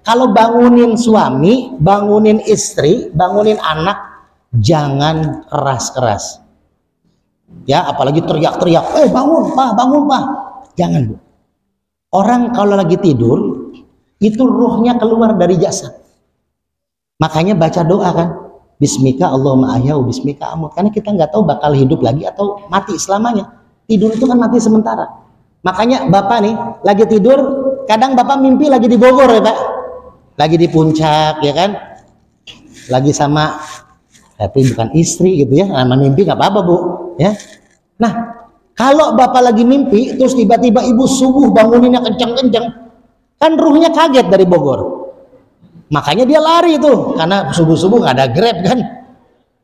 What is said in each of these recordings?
Kalau bangunin suami, bangunin istri, bangunin anak, jangan keras-keras. Ya, apalagi teriak-teriak, bangun pak, jangan Bu. Orang kalau lagi tidur, itu ruhnya keluar dari jasad. Makanya baca doa kan, Bismika Allahumma ahya'u bismika amut. Karena kita nggak tahu bakal hidup lagi atau mati selamanya. Tidur itu kan mati sementara. Makanya Bapak nih, lagi tidur, kadang Bapak mimpi lagi di Bogor ya Pak. Lagi di puncak ya kan, lagi sama, tapi bukan istri gitu ya, nama mimpi nggak apa-apa Bu ya. Nah kalau Bapak lagi mimpi terus tiba-tiba ibu subuh banguninnya kencang-kencang, kan ruhnya kaget dari Bogor, makanya dia lari tuh, karena subuh-subuh nggak ada Grab kan,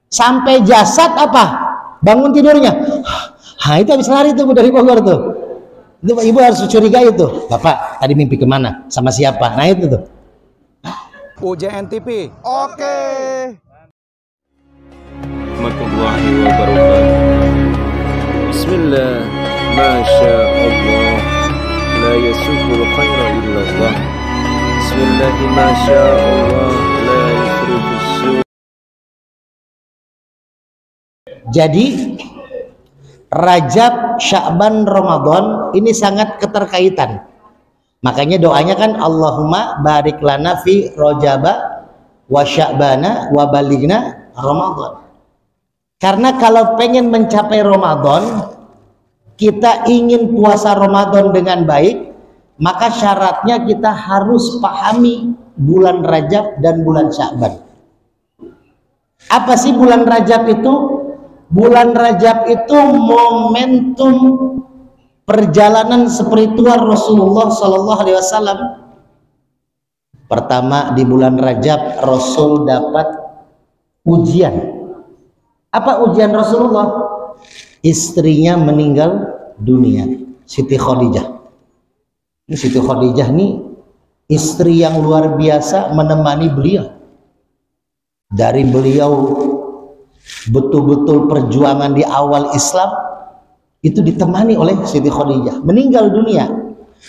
sampai jasad apa bangun tidurnya, itu habis lari tuh dari Bogor tuh. Itu ibu harus curigai itu, Bapak tadi mimpi kemana, sama siapa, nah itu tuh. UJN TV. Oke. Warahmatullahi wabarakatuh. Bismillah, masya Allah, la yasubul khaira illallah. Bismillah, masya Allah, la yasrufus su'. Jadi Rajab, Sya'ban, Ramadan ini sangat keterkaitan. Makanya doanya kan Allahumma barik lana fi Rajaba wa Sya'bana wa balighna Ramadan. Karena kalau pengen mencapai Ramadan, kita ingin puasa Ramadan dengan baik, maka syaratnya kita harus pahami bulan Rajab dan bulan Sya'ban. Apa sih bulan Rajab itu? Bulan Rajab itu momentum perjalanan spiritual Rasulullah Shallallahu Alaihi Wasallam. Pertama, di bulan Rajab Rasul dapat ujian. Apa ujian Rasulullah? Istrinya meninggal dunia, Siti Khadijah. Ini Siti Khadijah nih istri yang luar biasa menemani beliau. Dari beliau betul-betul perjuangan di awal Islam itu ditemani oleh Siti Khadijah. Meninggal dunia,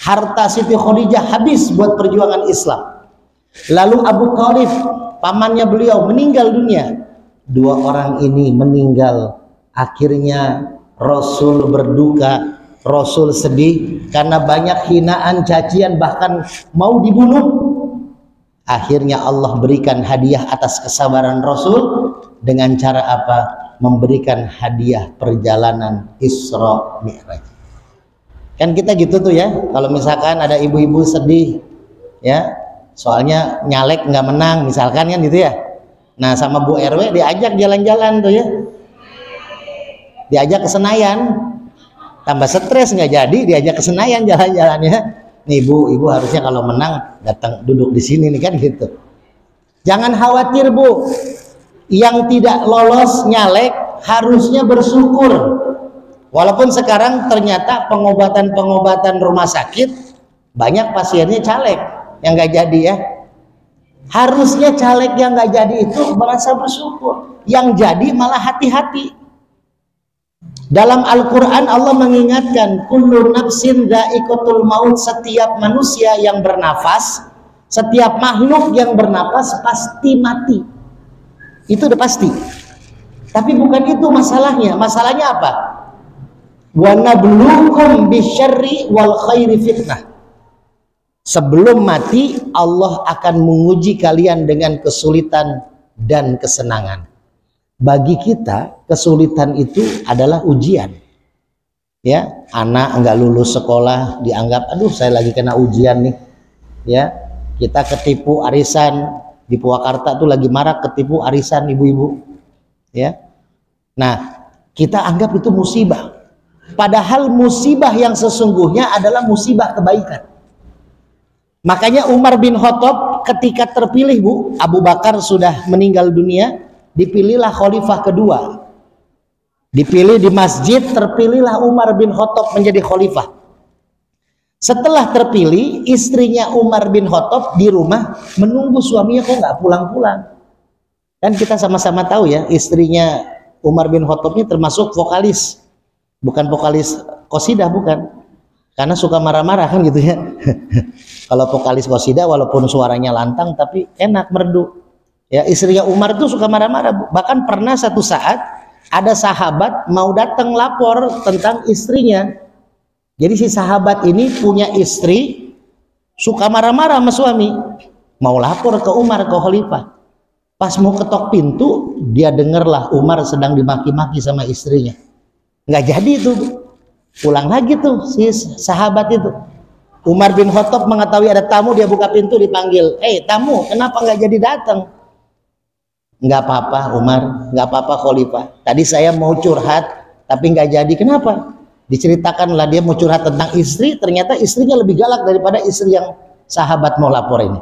harta Siti Khadijah habis buat perjuangan Islam. Lalu Abu Thalib, pamannya beliau, meninggal dunia. Dua orang ini meninggal. Akhirnya Rasul berduka, Rasul sedih karena banyak hinaan, cacian, bahkan mau dibunuh. Akhirnya Allah berikan hadiah atas kesabaran Rasul dengan cara apa? Memberikan hadiah perjalanan Isra Mi'raj. Kan kita gitu tuh ya, kalau misalkan ada ibu-ibu sedih ya, soalnya nyalek nggak menang misalkan kan gitu ya. Nah sama Bu RW diajak jalan-jalan tuh ya, diajak ke Senayan, tambah stres nggak jadi, diajak ke Senayan jalan-jalannya. Nih ibu harusnya kalau menang datang duduk di sini nih kan gitu. Jangan khawatir Bu, yang tidak lolos nyalek harusnya bersyukur. Walaupun sekarang ternyata pengobatan rumah sakit banyak pasiennya caleg yang nggak jadi ya. Harusnya caleg yang nggak jadi itu merasa bersyukur, yang jadi malah hati-hati. Dalam Al-Quran Allah mengingatkan kullu nafsin dha'iqatul maut, setiap manusia yang bernafas, setiap makhluk yang bernafas pasti mati. Itu udah pasti. Tapi bukan itu masalahnya. Masalahnya apa? Wa nabluukum bisyarri wal khairi fitnah. Sebelum mati Allah akan menguji kalian dengan kesulitan dan kesenangan. Bagi kita kesulitan itu adalah ujian. Ya, anak nggak lulus sekolah dianggap aduh saya lagi kena ujian nih. Ya, kita ketipu arisan di Purwakarta tuh lagi marak ketipu arisan ibu-ibu. Ya. Nah, kita anggap itu musibah. Padahal musibah yang sesungguhnya adalah musibah kebaikan. Makanya Umar bin Khattab ketika terpilih Bu, Abu Bakar sudah meninggal dunia, dipilihlah khalifah kedua. Dipilih di masjid, terpilihlah Umar bin Khattab menjadi khalifah. Setelah terpilih, istrinya Umar bin Khattab di rumah menunggu suaminya kok nggak pulang-pulang. Kan kita sama-sama tahu ya, istrinya Umar bin Khattab ini termasuk vokalis. Bukan vokalis qasidah, bukan. karena suka marah-marah kan gitu ya. Kalau vokalis qasidah walaupun suaranya lantang tapi enak, merdu. Ya, istrinya Umar tuh suka marah-marah, Bu. Bahkan pernah satu saat ada sahabat mau datang lapor tentang istrinya. Jadi si sahabat ini punya istri suka marah-marah sama suami, mau lapor ke Umar, ke khalifah. Pas mau ketok pintu, dia dengarlah Umar sedang dimaki-maki sama istrinya. Nggak jadi tuh, pulang lagi tuh si sahabat itu. Umar bin Khattab mengetahui ada tamu, dia buka pintu, dipanggil, tamu, kenapa nggak jadi datang? Nggak apa-apa Umar, nggak apa-apa khalifah, tadi saya mau curhat tapi nggak jadi. Kenapa? Diceritakanlah dia mau curhat tentang istri, ternyata istrinya lebih galak daripada istri yang sahabat mau lapor ini.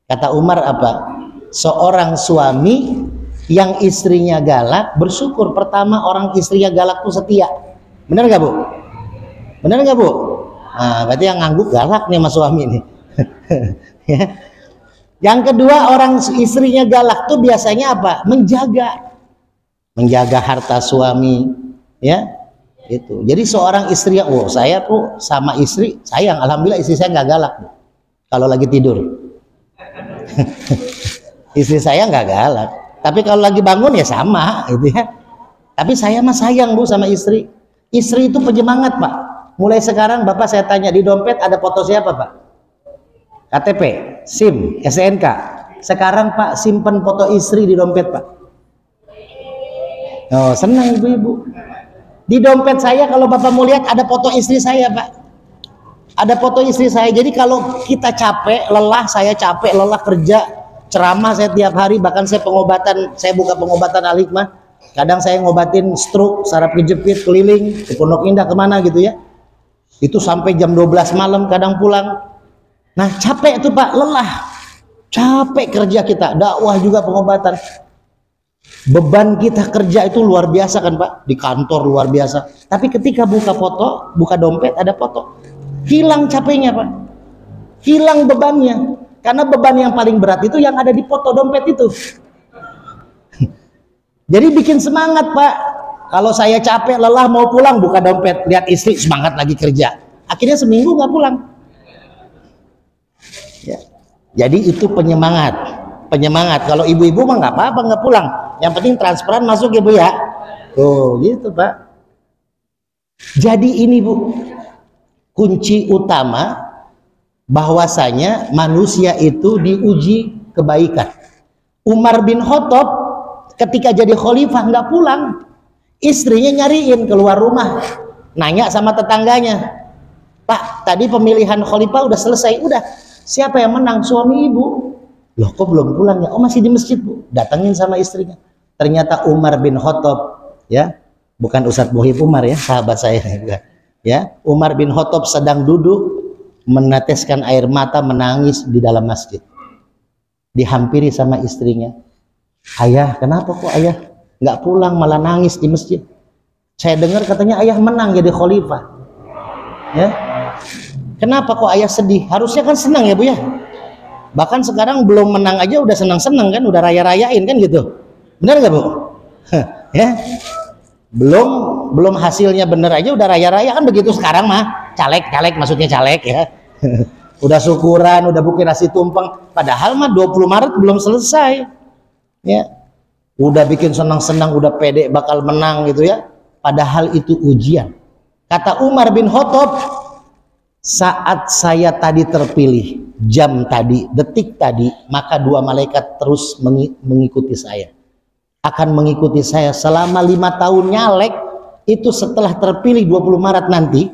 Kata Umar apa? Seorang suami yang istrinya galak bersyukur. Pertama, orang istrinya galak tuh setia. Benar nggak Bu? Benar nggak Bu? Nah, berarti yang ngangguk galak nih sama suami ini. Ya. Yang kedua, orang istrinya galak tuh biasanya apa? Menjaga harta suami, ya. Itu. Jadi seorang istri yang, saya tuh sama istri sayang, alhamdulillah istri saya nggak galak, Bu. Kalau lagi tidur. Istri saya nggak galak, tapi kalau lagi bangun ya sama, gitu ya. Tapi saya mah sayang, Bu, sama istri. Istri itu penyemangat, Pak. Mulai sekarang Bapak saya tanya, di dompet ada foto siapa, Pak? KTP, SIM, SNK. Sekarang Pak simpen foto istri di dompet, Pak. Oh, senang ibu-ibu. Di dompet saya kalau Bapak mau lihat ada foto istri saya, Pak. Ada foto istri saya. Jadi kalau kita capek, lelah, saya capek, lelah kerja, ceramah saya tiap hari, bahkan saya pengobatan, saya buka pengobatan Al-Hikmah. Kadang saya ngobatin stroke, saraf kejepit, keliling ke Pondok Indah kemana gitu ya. Itu sampai jam 12 malam kadang pulang. Nah capek itu Pak, lelah, capek kerja kita, dakwah juga pengobatan. Beban kita kerja itu luar biasa kan Pak, di kantor luar biasa. Tapi ketika buka foto, buka dompet ada foto, hilang capeknya Pak, hilang bebannya. Karena beban yang paling berat itu yang ada di foto dompet itu. Jadi bikin semangat Pak. Kalau saya capek, lelah, mau pulang, buka dompet, lihat istri semangat lagi kerja. Akhirnya seminggu nggak pulang. Ya. Jadi itu penyemangat. Penyemangat. Kalau ibu-ibu mah nggak apa-apa nggak pulang. Yang penting transferan masuk ya Bu ya. Tuh gitu Pak. Jadi ini Bu, kunci utama bahwasanya manusia itu diuji kebaikan. Umar bin Khattab ketika jadi khalifah nggak pulang. Istrinya nyariin keluar rumah, nanya sama tetangganya, Pak, tadi pemilihan khalifah udah selesai, udah, siapa yang menang? Suami ibu. Loh kok belum pulang ya? Oh masih di masjid Bu. Datangin sama istrinya. Ternyata Umar bin Khattab, ya, bukan Ustadz Muhib Umar ya, sahabat saya juga. Ya, Umar bin Khattab sedang duduk meneteskan air mata, menangis di dalam masjid. Dihampiri sama istrinya. Ayah, kenapa kok ayah nggak pulang malah nangis di masjid? Saya dengar katanya ayah menang jadi khalifah. Ya, kenapa kok ayah sedih? Harusnya kan senang ya Bu ya. Bahkan sekarang belum menang aja udah senang-senang kan, udah raya-rayain kan gitu. Benar nggak Bu? Ya, belum hasilnya bener aja udah raya-raya kan begitu sekarang mah. Caleg maksudnya caleg ya. Udah syukuran, udah bukit nasi tumpeng. Padahal mah 20 Maret belum selesai. Ya, udah bikin senang-senang, udah pede bakal menang gitu ya. Padahal itu ujian. Kata Umar bin Khattab, saat saya tadi terpilih, jam tadi, detik tadi, maka dua malaikat terus mengikuti saya. Akan mengikuti saya selama 5 tahun nyalek. Itu setelah terpilih 20 Maret nanti,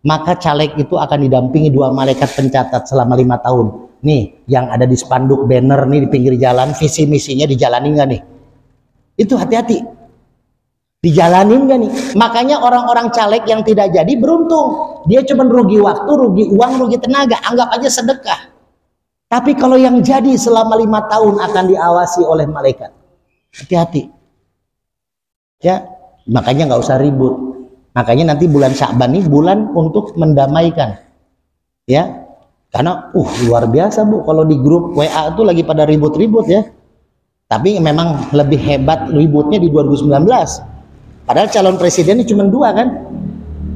maka caleg itu akan didampingi 2 malaikat pencatat selama 5 tahun. Nih, yang ada di spanduk banner nih di pinggir jalan, visi misinya dijalanin nggak nih? Itu hati-hati, dijalanin nggak nih? Makanya orang-orang caleg yang tidak jadi beruntung, dia cuma rugi waktu, rugi uang, rugi tenaga, anggap aja sedekah. Tapi kalau yang jadi selama 5 tahun akan diawasi oleh malaikat, hati-hati. Ya, makanya nggak usah ribut. Makanya nanti bulan Sya'ban ini bulan untuk mendamaikan. Ya. Karena luar biasa Bu, kalau di grup WA itu lagi pada ribut-ribut ya. Tapi memang lebih hebat ributnya di 2019. Padahal calon presidennya cuma 2 kan.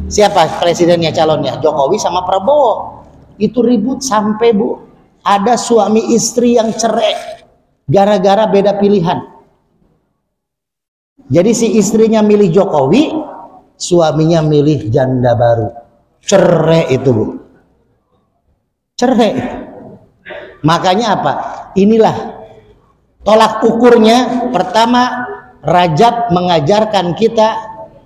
Siapa presidennya calonnya? Jokowi sama Prabowo. Itu ribut sampai Bu, ada suami istri yang cerai gara-gara beda pilihan. Jadi si istrinya milih Jokowi, suaminya milih janda baru. Cerai itu Bu. Cerai. Makanya apa? Inilah tolak ukurnya. Pertama, Rajab mengajarkan kita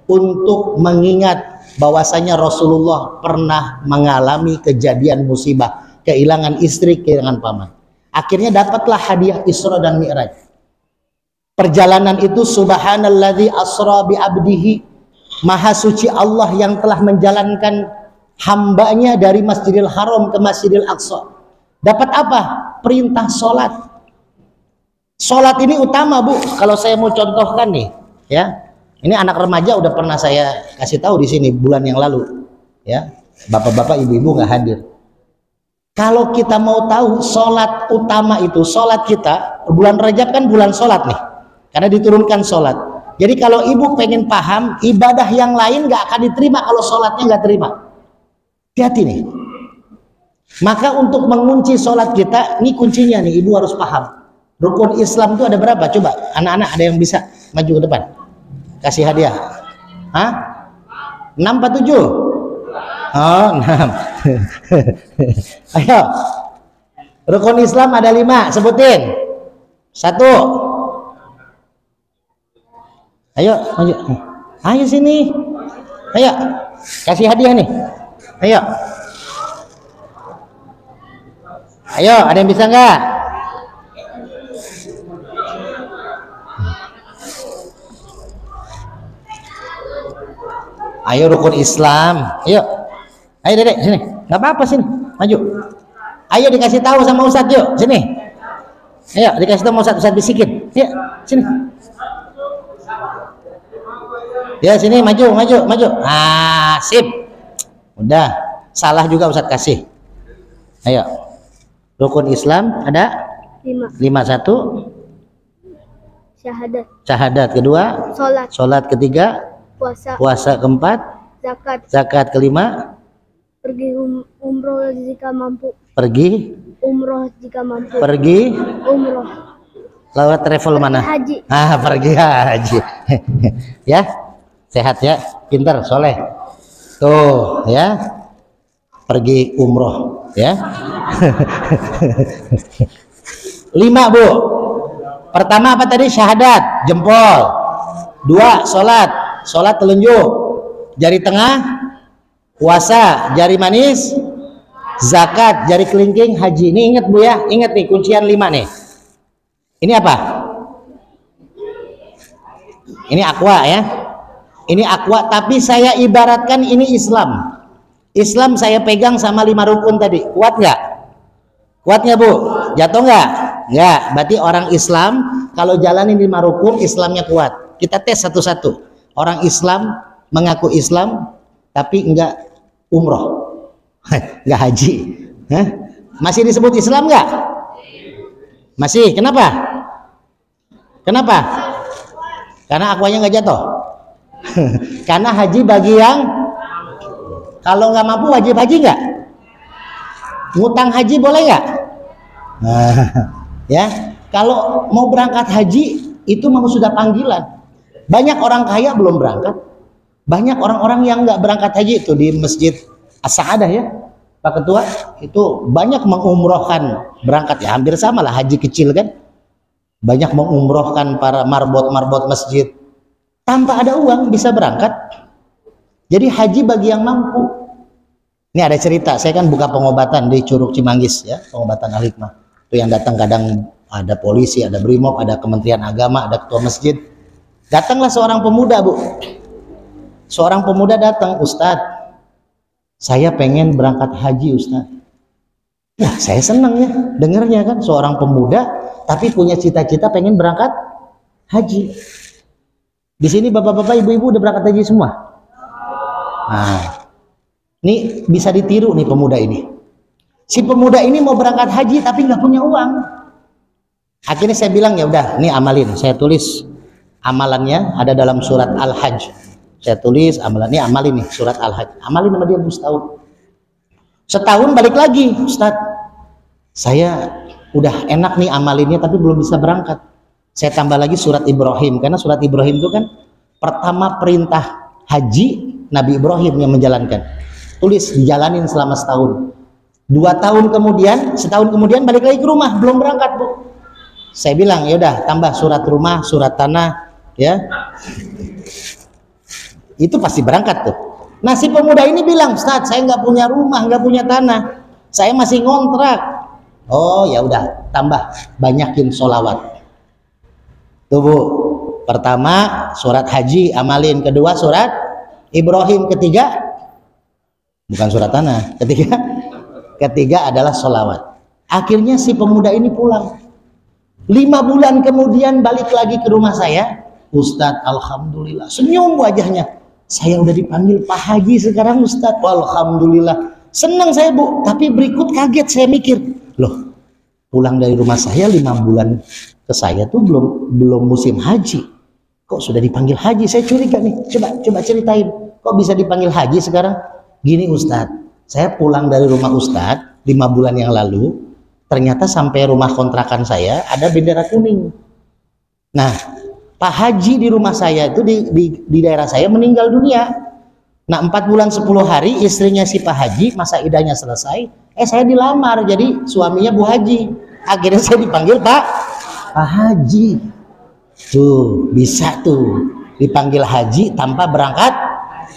untuk mengingat bahwasanya Rasulullah pernah mengalami kejadian musibah, kehilangan istri, kehilangan paman. Akhirnya dapatlah hadiah Isra dan Mi'raj. Perjalanan itu subhanalladzi asra bi abdihi, maha suci Allah yang telah menjalankan hambanya dari Masjidil Haram ke Masjidil Aqsa. Dapat apa? Perintah sholat. Sholat ini utama Bu. Kalau saya mau contohkan nih, ya. Ini anak remaja udah pernah saya kasih tahu di sini bulan yang lalu, ya. Bapak-bapak, ibu-ibu nggak hadir. Kalau kita mau tahu sholat utama itu, sholat kita, bulan Rajab kan bulan sholat nih, karena diturunkan sholat. Jadi kalau ibu pengen paham, ibadah yang lain nggak akan diterima kalau sholatnya nggak terima. Hati-hati nih. Maka untuk mengunci sholat kita, ini kuncinya nih, ibu harus paham. Rukun Islam itu ada berapa? Coba anak-anak ada yang bisa maju ke depan. Kasih hadiah. Hah? 6 apa 7? Oh, 6. Ayo. Rukun Islam ada 5, sebutin. 1. Ayo, maju. Ayo sini. Ayo. Kasih hadiah nih. Ayo. Ayo, ada yang bisa nggak? Ayo rukun Islam, ayo dedek sini, nggak apa-apa sini, maju. Ayo dikasih tahu sama Ustadz, yuk sini. Ayo dikasih tahu sama Ustadz bisikin, ya sini. Ya sini, maju. Ah, sip. Udah, salah juga Ustadz kasih. Ayo, rukun Islam ada 5. 1. Syahadat kedua. Sholat ketiga. Puasa keempat. Zakat kelima. Pergi umroh jika mampu. Pergi Umroh. Lewat travel mana? Haji. Pergi haji. Ya, sehat ya, pintar, soleh. Tuh ya, pergi umroh ya. 5 Bu. Pertama apa tadi? Syahadat, jempol. 2 sholat telunjuk, jari tengah. Puasa, jari manis. Zakat, jari kelingking. Haji. Ini ingat Bu ya, ingat nih kuncian 5 nih. Ini apa? Ini aqua ya. Ini aqua, tapi saya ibaratkan ini Islam. Islam saya pegang sama 5 rukun tadi. Kuat nggak? Kuatnya Bu? Jatuh nggak? Nggak. Berarti orang Islam kalau jalanin 5 rukun, Islamnya kuat. Kita tes satu-satu. Orang Islam mengaku Islam tapi enggak umroh, enggak haji. Masih disebut Islam nggak? Masih. Kenapa? Karena akuanya nggak jatuh. Karena haji bagi yang kalau nggak mampu wajib haji nggak? Ngutang haji boleh nggak? Ya, kalau mau berangkat haji itu memang sudah panggilan. Banyak orang kaya belum berangkat. Banyak orang-orang yang nggak berangkat haji itu di Masjid As-Sa'adah ya, Pak Ketua, itu banyak mengumrohkan berangkat ya, hampir sama lah haji kecil kan. Banyak mengumrohkan para marbot masjid tanpa ada uang bisa berangkat. Jadi haji bagi yang mampu. Ini ada cerita, saya kan buka pengobatan di Curug Cimanggis ya, pengobatan Al-Hikmah. Itu yang datang kadang ada polisi, ada Brimob, ada Kementerian Agama, ada ketua masjid. Datanglah seorang pemuda Bu. Seorang pemuda datang, Ustadz, saya pengen berangkat haji Ustadz. Ya saya senang ya dengarnya kan, seorang pemuda tapi punya cita-cita pengen berangkat haji. Di sini bapak-bapak, ibu-ibu udah berangkat haji semua. Nah, ini bisa ditiru nih pemuda ini. Si pemuda ini mau berangkat haji tapi nggak punya uang. Akhirnya saya bilang ya udah, nih amalin. Saya tulis amalannya ada dalam surat Al-Hajj. Saya tulis amalin nih surat Al-Hajj. Amalin sama dia setahun. Setahun balik lagi, Ustadz. Saya udah enak nih amalinnya tapi belum bisa berangkat. Saya tambah lagi surat Ibrahim, karena surat Ibrahim itu kan pertama perintah haji Nabi Ibrahim yang menjalankan. Tulis dijalanin selama setahun. 2 tahun kemudian, setahun kemudian balik lagi ke rumah, belum berangkat, Bu. Saya bilang, ya udah tambah surat rumah, surat tanah, ya. Itu pasti berangkat tuh. Nah, si pemuda ini bilang, Ustadz, saya nggak punya rumah, nggak punya tanah, saya masih ngontrak. Oh, ya udah, tambah banyakin sholawat. Tuh, Bu. Pertama surat haji amalin, kedua surat Ibrahim, ketiga bukan surat tanah, ketiga adalah sholawat. Akhirnya si pemuda ini pulang. 5 bulan kemudian balik lagi ke rumah saya. Ustadz, alhamdulillah, senyum wajahnya. Saya udah dipanggil Pak Haji sekarang, Ustadz. Alhamdulillah, senang saya, Bu. Tapi berikut kaget, saya mikir, loh, pulang dari rumah saya 5 bulan ke saya tuh belum musim haji, kok sudah dipanggil haji? Saya curiga nih. Coba ceritain, kok bisa dipanggil haji sekarang? Gini, Ustadz, saya pulang dari rumah Ustadz 5 bulan yang lalu, ternyata sampai rumah kontrakan saya ada bendera kuning. Nah, Pak Haji di rumah saya itu di daerah saya meninggal dunia. Nah, 4 bulan 10 hari istrinya si Pak Haji masa idahnya selesai, saya dilamar jadi suaminya Bu Haji. Akhirnya saya dipanggil Pak Haji. Tuh, bisa tuh dipanggil haji tanpa berangkat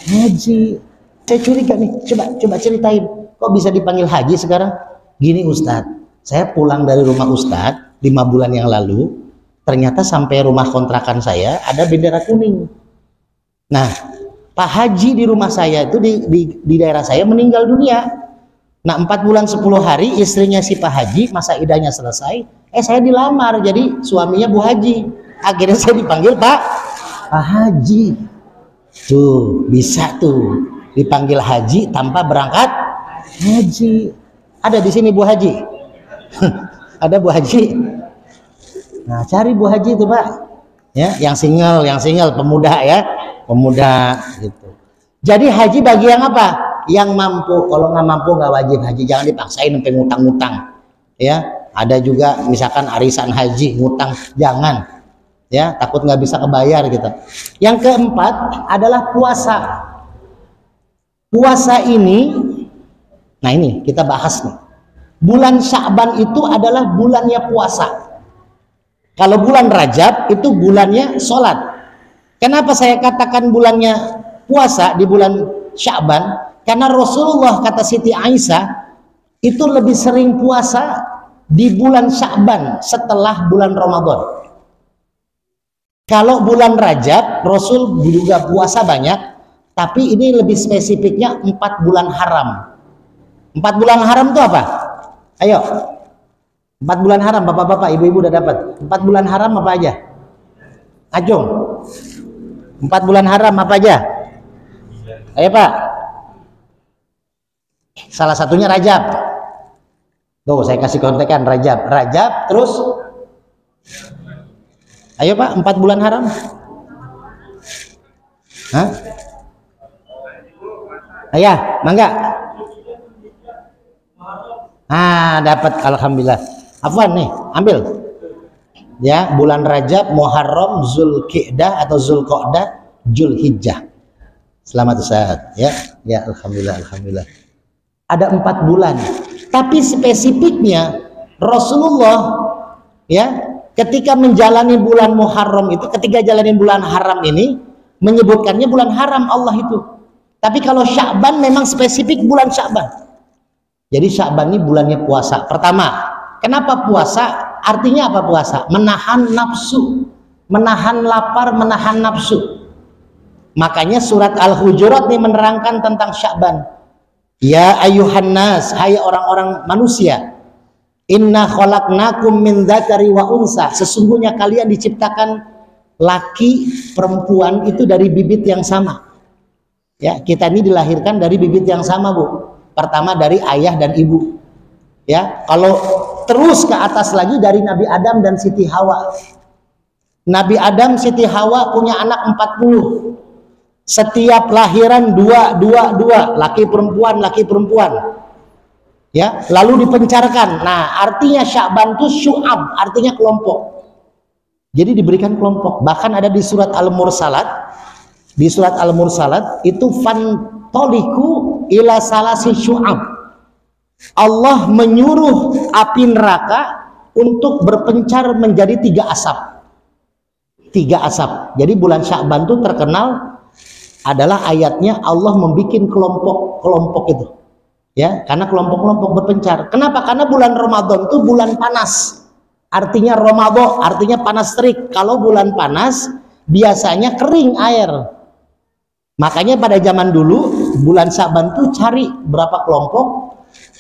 haji. Saya curiga nih, coba ceritain, kok bisa dipanggil haji sekarang? Gini, Ustadz, saya pulang dari rumah Ustadz 5 bulan yang lalu, ternyata sampai rumah kontrakan saya ada bendera kuning. Nah, Pak Haji di rumah saya itu di daerah saya meninggal dunia. Nah, 4 bulan 10 hari istrinya si Pak Haji masa idahnya selesai, saya dilamar jadi suaminya Bu Haji. Akhirnya saya dipanggil Pak Haji. Tuh, bisa tuh dipanggil haji tanpa berangkat haji. Ada di sini Bu Haji? Ada Bu Haji? Nah, cari Bu Haji itu, Pak. Ya, yang single, pemuda ya, pemuda gitu. Jadi haji bagi yang apa? Yang mampu. Kalau nggak mampu nggak wajib haji, jangan dipaksain sampai ngutang-ngutang. Ya, ada juga misalkan arisan haji ngutang, jangan. Ya, takut nggak bisa kebayar gitu. Yang keempat adalah puasa. Puasa ini, nah ini kita bahas nih. Bulan Sya'ban itu adalah bulannya puasa. Kalau bulan Rajab itu bulannya sholat. Kenapa saya katakan bulannya puasa di bulan Sya'ban? Karena Rasulullah, kata Siti Aisyah, itu lebih sering puasa di bulan Sya'ban setelah bulan Ramadan. Kalau bulan Rajab, Rasul juga puasa banyak, tapi ini lebih spesifiknya 4 bulan haram. 4 bulan haram itu apa? Ayo, 4 bulan haram, bapak-bapak, ibu-ibu udah dapat. 4 bulan haram apa aja? Ajung, 4 bulan haram apa aja? Ayo Pak. Salah satunya Rajab. Tuh, saya kasih kontekan Rajab. Rajab, terus ayo Pak, 4 bulan haram. Hah? Ayah, mangga. Dapat, alhamdulillah. Afwan nih, ambil. Ya, bulan Rajab, Muharram, Zulqi'dah atau Zulqa'dah, Zulhijjah. Selamat Ustaz, ya. Ya, alhamdulillah, alhamdulillah. Ada 4 bulan. Tapi spesifiknya Rasulullah ya, ketika menjalani bulan Muharram itu, ketika jalanin bulan haram ini, menyebutkannya bulan haram Allah itu. Tapi kalau Sya'ban memang spesifik bulan Sya'ban. Jadi Sya'ban ini bulannya puasa. Pertama, kenapa puasa? Artinya apa puasa? Menahan nafsu, menahan lapar, menahan nafsu. Makanya surat Al-Hujurat ini menerangkan tentang Sya'ban. Ya ayuhan nas, hai orang-orang manusia, inna khalaqnakum min dzakari wa unsa, sesungguhnya kalian diciptakan laki perempuan itu dari bibit yang sama. Ya, kita ini dilahirkan dari bibit yang sama, Bu. Pertama dari ayah dan ibu. Ya, kalau terus ke atas lagi dari Nabi Adam dan Siti Hawa. Nabi Adam, Siti Hawa punya anak 40. Setiap lahiran dua, laki perempuan, ya, lalu dipencarkan. Nah, artinya Sya'ban itu syu'ab, artinya kelompok. Jadi diberikan kelompok. Bahkan ada di surat Al-Mursalat, itu fantoliku ila salasi syu'ab. Allah menyuruh api neraka untuk berpencar menjadi 3 asap. 3 asap. Jadi bulan Sya'ban itu terkenal adalah ayatnya Allah membuat kelompok-kelompok itu, ya, karena kelompok-kelompok berpencar. Kenapa? Karena bulan Ramadan itu bulan panas, artinya Ramadan artinya panas terik. Kalau bulan panas biasanya kering air, makanya pada zaman dulu bulan Sya'ban itu cari berapa kelompok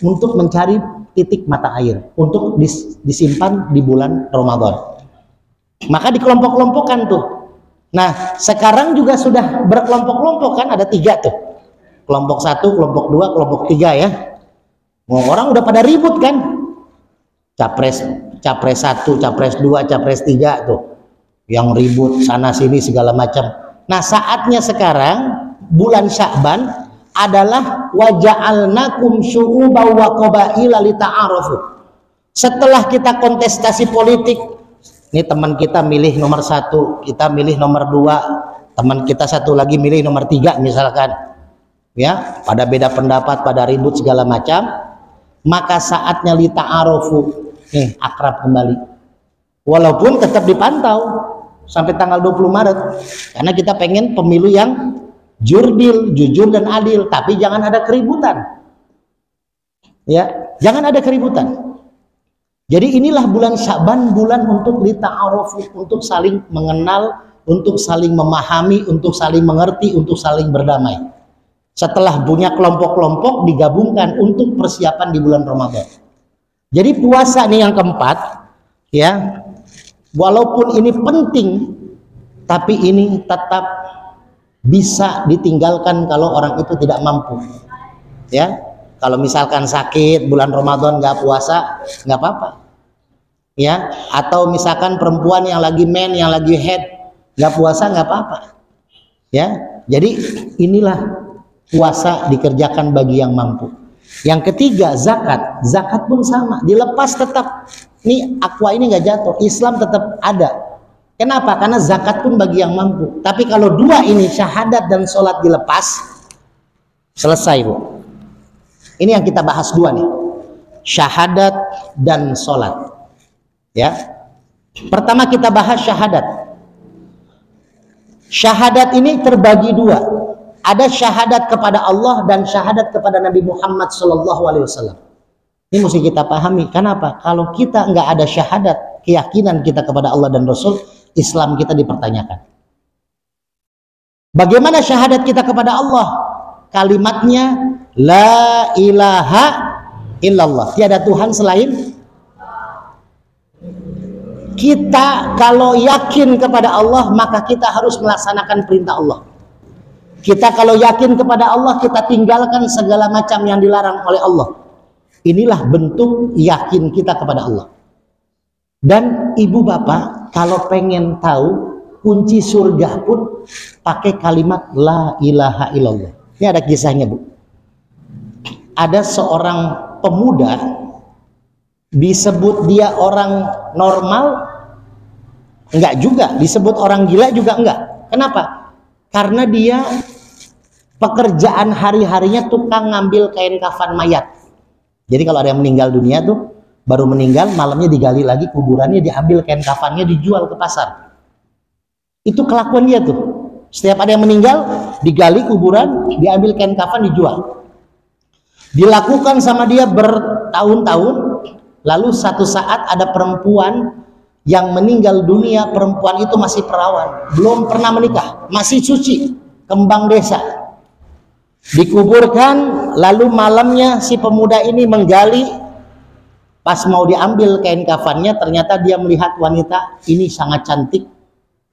untuk mencari titik mata air untuk disimpan di bulan Ramadan, maka dikelompok-kelompokkan tuh. Nah, sekarang juga sudah berkelompok-kelompok kan, ada 3 tuh. Kelompok 1, kelompok 2, kelompok 3 ya. Orang udah pada ribut kan. Capres 1, capres 2, capres 3 tuh. Yang ribut sana sini segala macam. Nah, saatnya sekarang bulan Sya'ban adalah waja'alnakum syu'uban wa qabaila lita'arafu. Setelah kita kontestasi politik, ini teman kita milih nomor 1, kita milih nomor 2, teman kita satu lagi milih nomor 3 misalkan, ya, pada beda pendapat, pada ribut segala macam, maka saatnya lita'arofu, nih akrab kembali, walaupun tetap dipantau sampai tanggal 20 Maret, karena kita pengen pemilu yang jurdil, jujur dan adil, tapi jangan ada keributan, ya, jangan ada keributan. Jadi inilah bulan Sya'ban, bulan untuk lita'arofu, untuk saling mengenal, untuk saling memahami, untuk saling mengerti, untuk saling berdamai. Setelah punya kelompok-kelompok digabungkan untuk persiapan di bulan Ramadan. Jadi puasa nih yang keempat, ya, walaupun ini penting, tapi ini tetap bisa ditinggalkan kalau orang itu tidak mampu, ya. Kalau misalkan sakit bulan Ramadan nggak puasa, nggak apa-apa, ya. Atau misalkan perempuan yang lagi men, yang lagi head, nggak puasa, nggak apa-apa, ya. Jadi inilah puasa dikerjakan bagi yang mampu. Yang ketiga, zakat. Zakat pun sama, dilepas tetap. Nih aqua ini nggak jatuh, Islam tetap ada. Kenapa? Karena zakat pun bagi yang mampu. Tapi kalau 2 ini, syahadat dan sholat, dilepas, selesai, Bu. Ini yang kita bahas 2 nih, syahadat dan sholat, ya. Pertama kita bahas syahadat. Syahadat ini terbagi 2. Ada syahadat kepada Allah dan syahadat kepada Nabi Muhammad SAW. Ini mesti kita pahami. Kenapa? Kalau kita nggak ada syahadat, keyakinan kita kepada Allah dan Rasul, Islam kita dipertanyakan. Bagaimana syahadat kita kepada Allah? Kalimatnya la ilaha illallah, tiada Tuhan selain. Kita kalau yakin kepada Allah, maka kita harus melaksanakan perintah Allah. Kita kalau yakin kepada Allah, kita tinggalkan segala macam yang dilarang oleh Allah. Inilah bentuk yakin kita kepada Allah. Dan ibu bapak kalau pengen tahu kunci surga pun pakai kalimat la ilaha illallah. Ini ada kisahnya, Bu. Ada seorang pemuda, disebut dia orang normal enggak juga, disebut orang gila juga enggak. Kenapa? Karena dia pekerjaan hari-harinya tukang ngambil kain kafan mayat. Jadi kalau ada yang meninggal dunia tuh, baru meninggal, malamnya digali lagi kuburannya, diambil kain kafannya, dijual ke pasar. Itu kelakuan dia tuh. Setiap ada yang meninggal, digali kuburan, diambil kain kafan, dijual. Dilakukan sama dia bertahun-tahun. Lalu satu saat ada perempuan yang meninggal dunia. Perempuan itu masih perawan, belum pernah menikah, masih suci, kembang desa. Dikuburkan, lalu malamnya si pemuda ini menggali. Pas mau diambil kain kafannya, ternyata dia melihat wanita ini sangat cantik,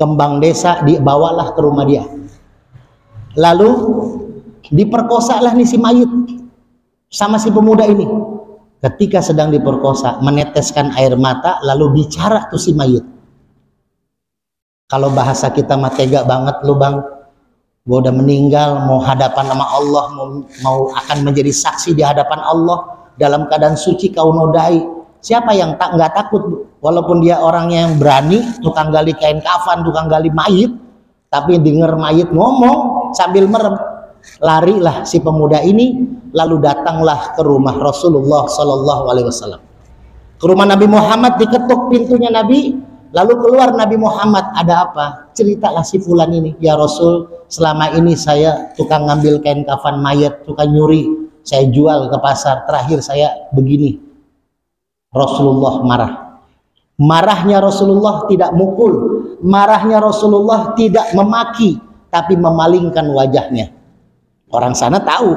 kembang desa, dibawalah ke rumah dia. Lalu diperkosalah nih si mayit sama si pemuda ini. Ketika sedang diperkosa, meneteskan air mata, lalu bicara tuh si mayit. Kalau bahasa kita mah tega banget lu bang, Gua udah meninggal, mau hadapan sama Allah, mau akan menjadi saksi di hadapan Allah dalam keadaan suci kau nodai. Siapa yang nggak takut? Walaupun dia orangnya yang berani, tukang gali kain kafan, tukang gali mayit, tapi dengar mayit ngomong sambil merem, larilah si pemuda ini, lalu datanglah ke rumah Rasulullah Shallallahu Alaihi Wasallam. Ke rumah Nabi Muhammad, diketuk pintunya Nabi, lalu keluar Nabi Muhammad. Ada apa? Ceritalah si fulan ini, ya Rasul, selama ini saya tukang ngambil kain kafan mayat, tukang nyuri, saya jual ke pasar, terakhir saya begini. Rasulullah marah. Marahnya Rasulullah tidak mukul, marahnya Rasulullah tidak memaki, tapi memalingkan wajahnya. Orang sana tahu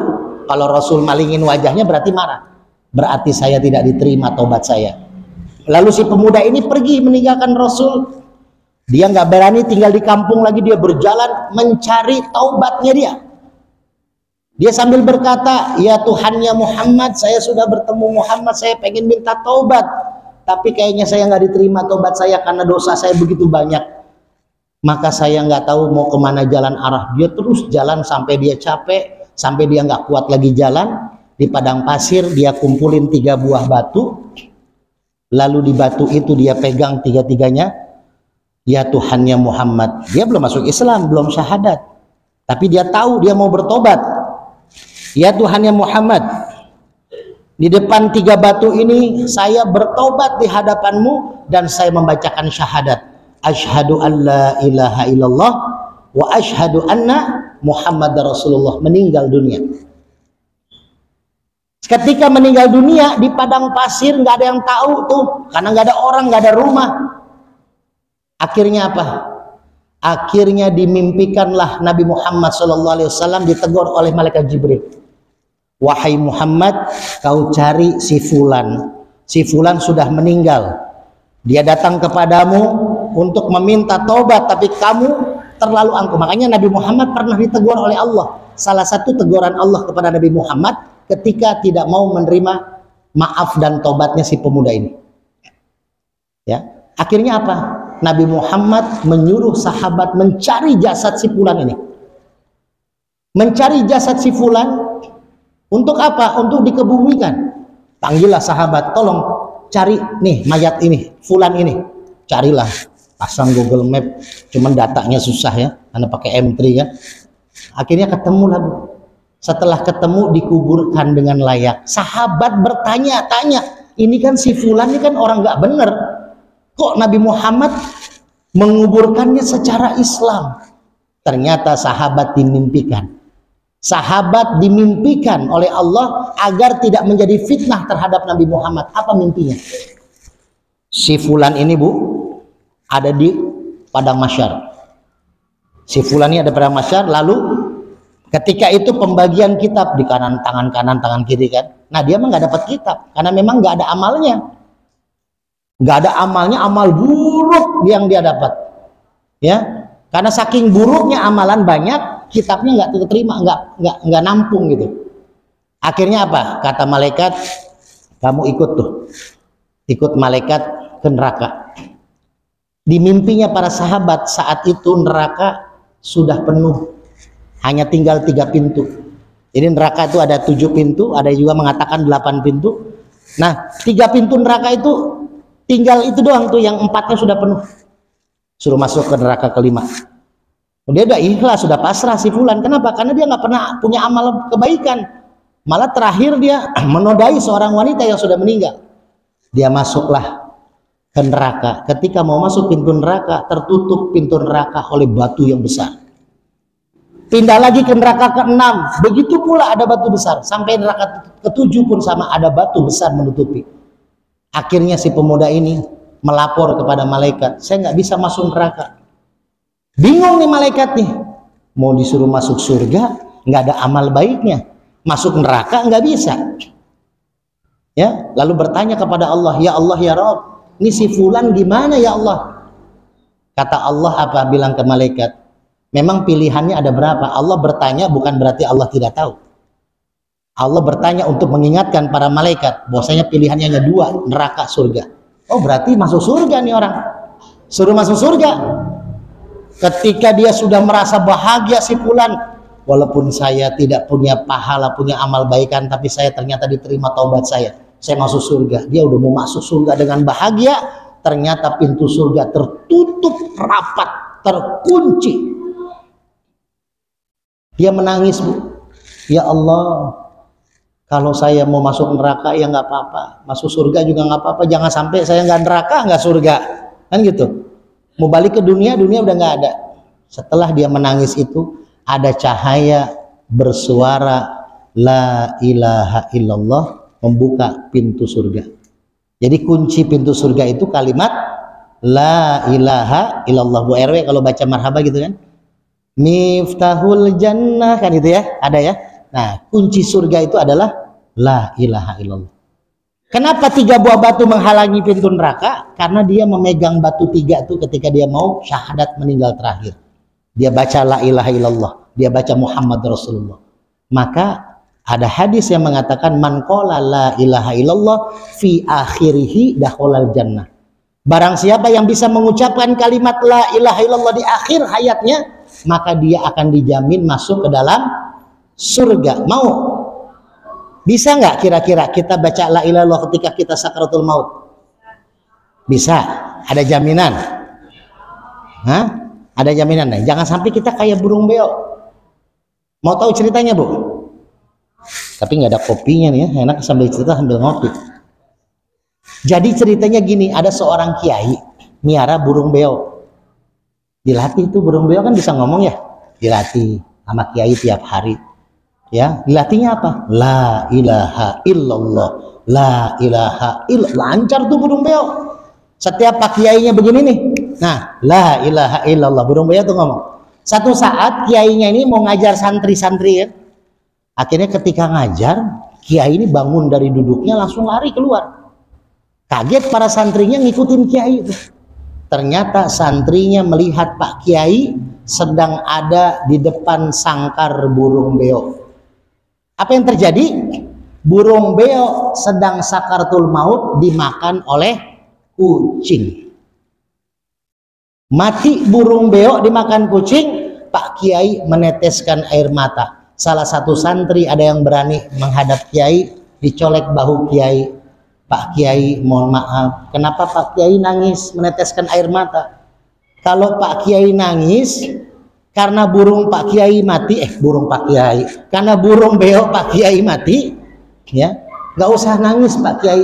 kalau Rasul malingin wajahnya berarti marah, berarti saya tidak diterima taubat saya. Lalu si pemuda ini pergi meninggalkan Rasul. Dia nggak berani tinggal di kampung lagi, dia berjalan mencari taubatnya dia. Dia sambil berkata, ya Tuhannya Muhammad, saya sudah bertemu Muhammad, saya pengen minta taubat, tapi kayaknya saya nggak diterima taubat saya karena dosa saya begitu banyak. Maka saya nggak tahu mau kemana jalan arah. Dia terus jalan sampai dia capek, sampai dia nggak kuat lagi jalan. Di padang pasir dia kumpulin 3 buah batu, lalu di batu itu dia pegang 3-tiganya. Ya Tuhannya Muhammad. Dia belum masuk Islam, belum syahadat, tapi dia tahu dia mau bertobat. Ya Tuhannya Muhammad, di depan 3 batu ini saya bertobat di hadapanmu dan saya membacakan syahadat. Asyhadu an la ilaha illallah wa asyhadu anna Muhammad Rasulullah. Meninggal dunia. Ketika meninggal dunia di padang pasir, nggak ada yang tahu tuh, karena nggak ada orang, nggak ada rumah. Akhirnya apa? Akhirnya dimimpikanlah Nabi Muhammad SAW ditegur oleh malaikat Jibril. Wahai Muhammad, kau cari si fulan. Si fulan sudah meninggal. Dia datang kepadamu untuk meminta taubat, tapi kamu terlalu angkuh. Makanya Nabi Muhammad pernah ditegur oleh Allah. Salah satu teguran Allah kepada Nabi Muhammad ketika tidak mau menerima maaf dan taubatnya si pemuda ini. Ya, akhirnya apa? Nabi Muhammad menyuruh sahabat mencari jasad si fulan ini. Mencari jasad si fulan untuk apa? Untuk dikebumikan. Panggillah sahabat, tolong cari nih mayat ini, fulan ini. Carilah, pasang Google Map, cuman datanya susah ya, karena pakai M3 kan. Akhirnya ketemu lah, Bu. Setelah ketemu dikuburkan dengan layak. Sahabat bertanya-tanya, ini kan si fulan ini kan orang nggak bener. Kok Nabi Muhammad menguburkannya secara Islam? Ternyata sahabat dimimpikan. Sahabat dimimpikan oleh Allah agar tidak menjadi fitnah terhadap Nabi Muhammad. Apa mimpinya? Si fulan ini, Bu, ada di padang mahsyar. Si fulan ini ada pada mahsyar, lalu ketika itu pembagian kitab di kanan kanan tangan kiri kan. Nah, dia mah nggak dapat kitab karena memang nggak ada amalnya. Nggak ada amalnya, amal buruk yang dia dapat. Ya, karena saking buruknya amalan banyak, kitabnya nggak terima, nggak nampung gitu. Akhirnya apa? Kata malaikat, kamu ikut tuh, ikut malaikat ke neraka. Di mimpinya para sahabat saat itu neraka sudah penuh, hanya tinggal 3 pintu. Jadi neraka itu ada 7 pintu, ada juga mengatakan 8 pintu. Nah, 3 pintu neraka itu tinggal itu doang tuh, yang 4-nya sudah penuh. Suruh masuk ke neraka kelima. Dia udah ikhlas, sudah pasrah si fulan. Kenapa? Karena dia nggak pernah punya amal kebaikan. Malah terakhir dia menodai seorang wanita yang sudah meninggal. Dia masuklah ke neraka. Ketika mau masuk pintu neraka, tertutup pintu neraka oleh batu yang besar. Pindah lagi ke neraka ke-6, begitu pula ada batu besar. Sampai neraka ke-7 pun sama, ada batu besar menutupi. Akhirnya si pemuda ini melapor kepada malaikat, saya nggak bisa masuk neraka. Bingung nih malaikat nih, mau disuruh masuk surga nggak ada amal baiknya, masuk neraka nggak bisa. Ya, lalu bertanya kepada Allah, ya Allah ya Rabb, ini si fulan gimana ya Allah? Kata Allah apa? Bilang ke malaikat, memang pilihannya ada berapa? Allah bertanya bukan berarti Allah tidak tahu. Allah bertanya untuk mengingatkan para malaikat bahwasanya pilihannya hanya 2, neraka surga. Oh, berarti masuk surga nih orang. Suruh masuk surga. Ketika dia sudah merasa bahagia si fulan, walaupun saya tidak punya pahala, punya amal baikan, tapi saya ternyata diterima taubat saya masuk surga. Dia udah mau masuk surga dengan bahagia, ternyata pintu surga tertutup rapat, terkunci. Dia menangis, Bu. Ya Allah, kalau saya mau masuk neraka ya nggak apa-apa, masuk surga juga nggak apa-apa, jangan sampai saya nggak neraka nggak surga, kan gitu. Mau balik ke dunia, dunia udah nggak ada. Setelah dia menangis itu, ada cahaya bersuara la ilaha illallah, membuka pintu surga. Jadi kunci pintu surga itu kalimat la ilaha illallah. Bu RW kalau baca marhaba gitu kan, miftahul jannah, kan itu ya, ada ya. Nah, kunci surga itu adalah la ilaha illallah. Kenapa 3 buah batu menghalangi pintu neraka? Karena dia memegang batu 3 itu ketika dia mau syahadat meninggal terakhir. Dia baca la ilaha illallah, dia baca Muhammad Rasulullah. Maka ada hadis yang mengatakan man qala la ilaha illallah fi akhirihi dakhalal jannah. Barang siapa yang bisa mengucapkan kalimat la ilaha illallah di akhir hayatnya, maka dia akan dijamin masuk ke dalam surga. Mau? Bisa nggak kira-kira kita baca la ilaha illallah ketika kita sakaratul maut? Bisa? Ada jaminan? Hah? Ada jaminan? Nah, jangan sampai kita kayak burung beo. Mau tahu ceritanya, Bu? Tapi nggak ada kopinya nih ya, enak sambil cerita sambil ngopi. Jadi ceritanya gini, ada seorang kiai miara burung beo. Dilatih tuh burung beo kan bisa ngomong ya, dilatih sama kiai tiap hari. Ya, dilatihnya apa? La ilaha illallah, la ilaha illallah. Lancar tuh burung beo. Setiap pak kiainya begini nih. Nah, la ilaha illallah, burung beo tuh ngomong. Satu saat kiainya ini mau ngajar santri-santri ya. Akhirnya ketika ngajar, kiai ini bangun dari duduknya langsung lari keluar. Kaget para santrinya ngikutin kiai itu. Ternyata santrinya melihat Pak Kiai sedang ada di depan sangkar burung beo. Apa yang terjadi? Burung beo sedang sakaratul maut dimakan oleh kucing. Mati burung beo dimakan kucing, Pak Kiai meneteskan air mata. Salah satu santri ada yang berani menghadap Kiai, dicolek bahu Kiai. Pak Kiai, mohon maaf, kenapa Pak Kiai nangis meneteskan air mata? Kalau Pak Kiai nangis karena burung Pak Kiai mati, burung Pak Kiai, karena burung beo Pak Kiai mati, ya nggak usah nangis Pak Kiai.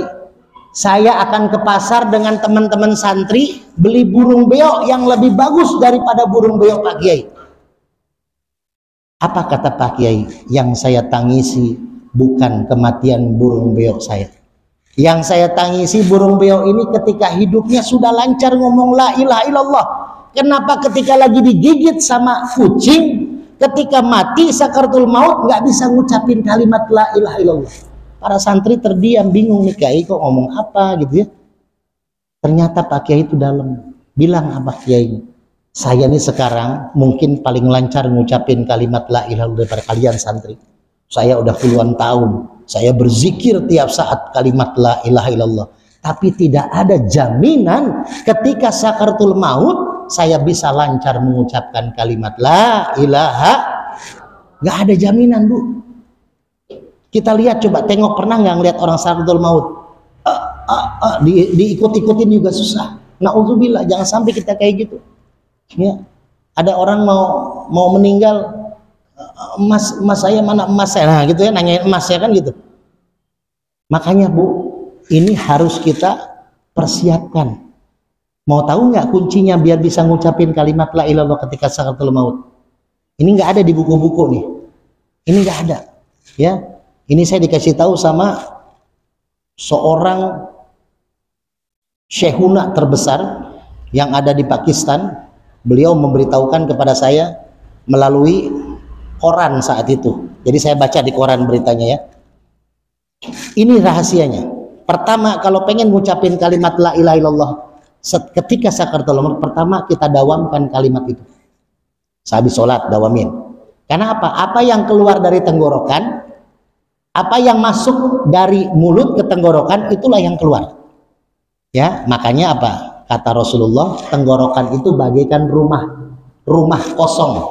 Saya akan ke pasar dengan teman-teman santri beli burung beo yang lebih bagus daripada burung beo Pak Kiai. Apa kata Pak Kiai? Yang saya tangisi bukan kematian burung beo saya. Yang saya tangisi burung beo ini ketika hidupnya sudah lancar ngomong la ilaha illallah. Kenapa ketika lagi digigit sama kucing, ketika mati sakaratul maut nggak bisa ngucapin kalimat la ilaha illallah? Para santri terdiam, bingung nih Kiai kok ngomong apa gitu ya. Ternyata Pak Kiai itu dalam bilang apa Kiai? Saya nih sekarang mungkin paling lancar ngucapin kalimat la ilaha illallah daripada kalian santri. Saya udah puluhan tahun, saya berzikir tiap saat kalimat la ilaha illallah. Tapi tidak ada jaminan ketika sakaratul maut saya bisa lancar mengucapkan kalimat la ilaha. Gak ada jaminan, Bu. Kita lihat, coba tengok, pernah nggak ngeliat orang sakaratul maut? Diikut-ikutin juga susah. Na'udzubillah, jangan sampai kita kayak gitu. Ya, ada orang mau meninggal, emas saya mana emas saya, nah gitu ya, nanyain emas ya kan gitu. Makanya Bu, ini harus kita persiapkan. Mau tahu nggak kuncinya biar bisa ngucapin kalimat la ilaha illallah ketika sakaratul maut? Ini nggak ada di buku-buku nih. Ini nggak ada. Ya, ini saya dikasih tahu sama seorang syekhuna terbesar yang ada di Pakistan. Beliau memberitahukan kepada saya melalui koran saat itu. Jadi saya baca di koran beritanya ya. Ini rahasianya. Pertama, kalau pengen ngucapin kalimat la ilaha illallah ketika sakaratul maut, pertama kita dawamkan kalimat itu. Sehabis sholat dawamin. Karena apa? Apa yang keluar dari tenggorokan, apa yang masuk dari mulut ke tenggorokan, itulah yang keluar. Ya, makanya apa? Kata Rasulullah, tenggorokan itu bagaikan rumah. rumah kosong,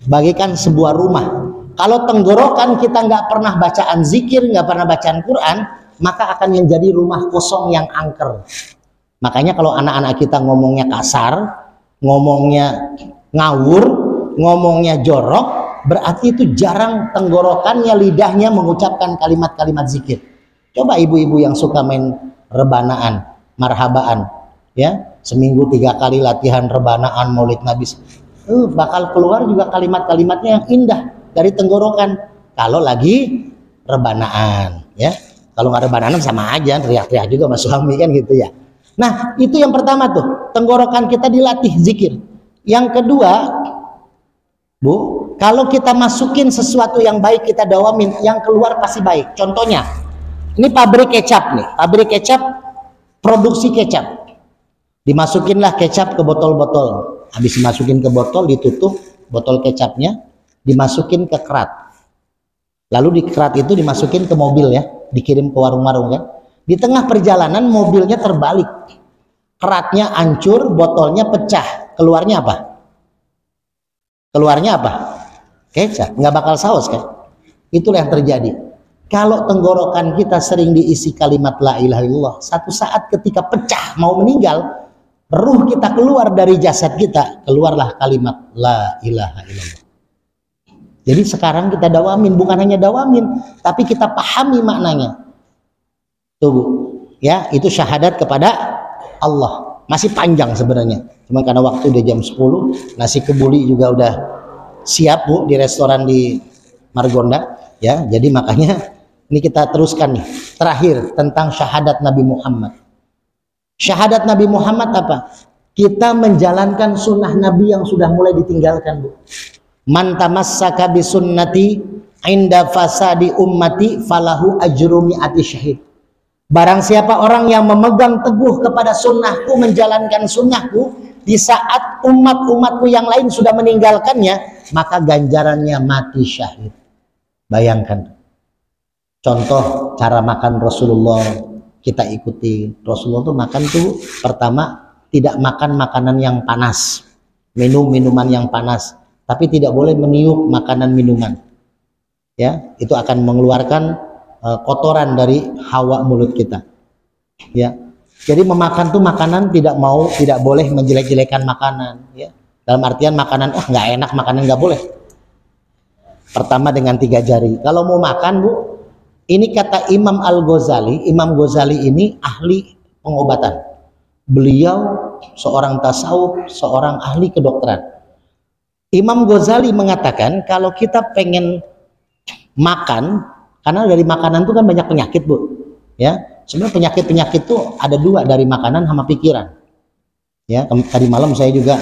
bagaikan sebuah rumah. Kalau tenggorokan kita nggak pernah bacaan zikir, nggak pernah bacaan Quran, maka akan menjadi rumah kosong yang angker. Makanya kalau anak-anak kita ngomongnya kasar, ngomongnya ngawur, ngomongnya jorok, berarti itu jarang tenggorokannya, lidahnya mengucapkan kalimat-kalimat zikir. Coba ibu-ibu yang suka main rebanaan, marhabaan, ya, seminggu 3 kali latihan rebanaan maulid Nabi, bakal keluar juga kalimat-kalimatnya yang indah dari tenggorokan. Kalau lagi rebanaan, ya, kalau nggak rebanaan sama aja teriak-teriak juga sama suami kan gitu ya. Nah, itu yang pertama tuh, tenggorokan kita dilatih zikir. Yang kedua, Bu, kalau kita masukin sesuatu yang baik kita dawamin, yang keluar pasti baik. Contohnya, ini pabrik kecap nih, pabrik kecap produksi kecap. Dimasukinlah kecap ke botol-botol. Habis dimasukin ke botol, ditutup botol kecapnya, dimasukin ke kerat. Lalu di kerat itu dimasukin ke mobil ya, dikirim ke warung-warung kan. Di tengah perjalanan mobilnya terbalik, keratnya hancur, botolnya pecah, keluarnya apa? Keluarnya apa? Kecap, nggak bakal saus kan? Itulah yang terjadi. Kalau tenggorokan kita sering diisi kalimat la ilaha illallah, satu saat ketika pecah mau meninggal, ruh kita keluar dari jasad kita, keluarlah kalimat la ilaha illallah. Jadi sekarang kita dawamin, bukan hanya dawamin, tapi kita pahami maknanya. Tuh Bu, ya, itu syahadat kepada Allah. Masih panjang sebenarnya, cuma karena waktu udah jam 10, nasi kebuli juga udah siap Bu di restoran di Margonda, ya. Jadi makanya ini kita teruskan nih, terakhir tentang syahadat Nabi Muhammad. Syahadat Nabi Muhammad apa? Kita menjalankan sunnah Nabi yang sudah mulai ditinggalkan Bu. Man tamassaka bi sunnati inda fasadi ummati falahu ajru mi'ati syahid. Barang siapa orang yang memegang teguh kepada sunnahku, menjalankan sunnahku, di saat umat-umatku yang lain sudah meninggalkannya, maka ganjarannya mati syahid. Bayangkan. Contoh cara makan Rasulullah, kita ikuti. Rasulullah tuh makan tuh pertama tidak makan makanan yang panas, minum minuman yang panas, tapi tidak boleh meniup makanan minuman. Ya, itu akan mengeluarkan kotoran dari hawa mulut kita. Ya, jadi memakan tuh makanan tidak boleh menjelek-jelekan makanan. Ya, dalam artian makanan nggak enak, makanan nggak boleh. Pertama dengan 3 jari. Kalau mau makan Bu, ini kata Imam Al-Ghazali. Imam Ghazali ini ahli pengobatan. Beliau seorang tasawuf, seorang ahli kedokteran. Imam Ghazali mengatakan kalau kita pengen makan, karena dari makanan itu kan banyak penyakit Bu, ya. Sebenarnya penyakit itu ada 2, dari makanan sama pikiran. Ya, tadi malam saya juga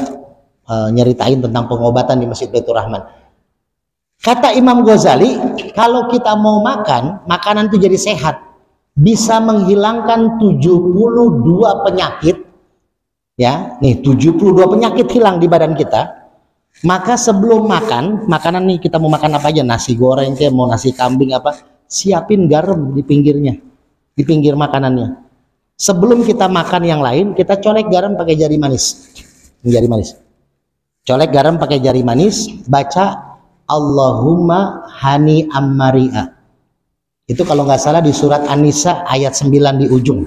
nyeritain tentang pengobatan di Masjid Baitur Rahman. Kata Imam Ghazali, kalau kita mau makan, makanan itu jadi sehat, bisa menghilangkan 72 penyakit. Ya, nih 72 penyakit hilang di badan kita. Maka sebelum makan, makanan nih kita mau makan apa aja, nasi goreng kayak mau nasi kambing apa, siapin garam di pinggirnya, di pinggir makanannya. Sebelum kita makan yang lain, kita colek garam pakai jari manis. Jari manis. Colek garam pakai jari manis, baca Allahumma hani ammaria. Itu kalau nggak salah di surat An-Nisa ayat 9 di ujung.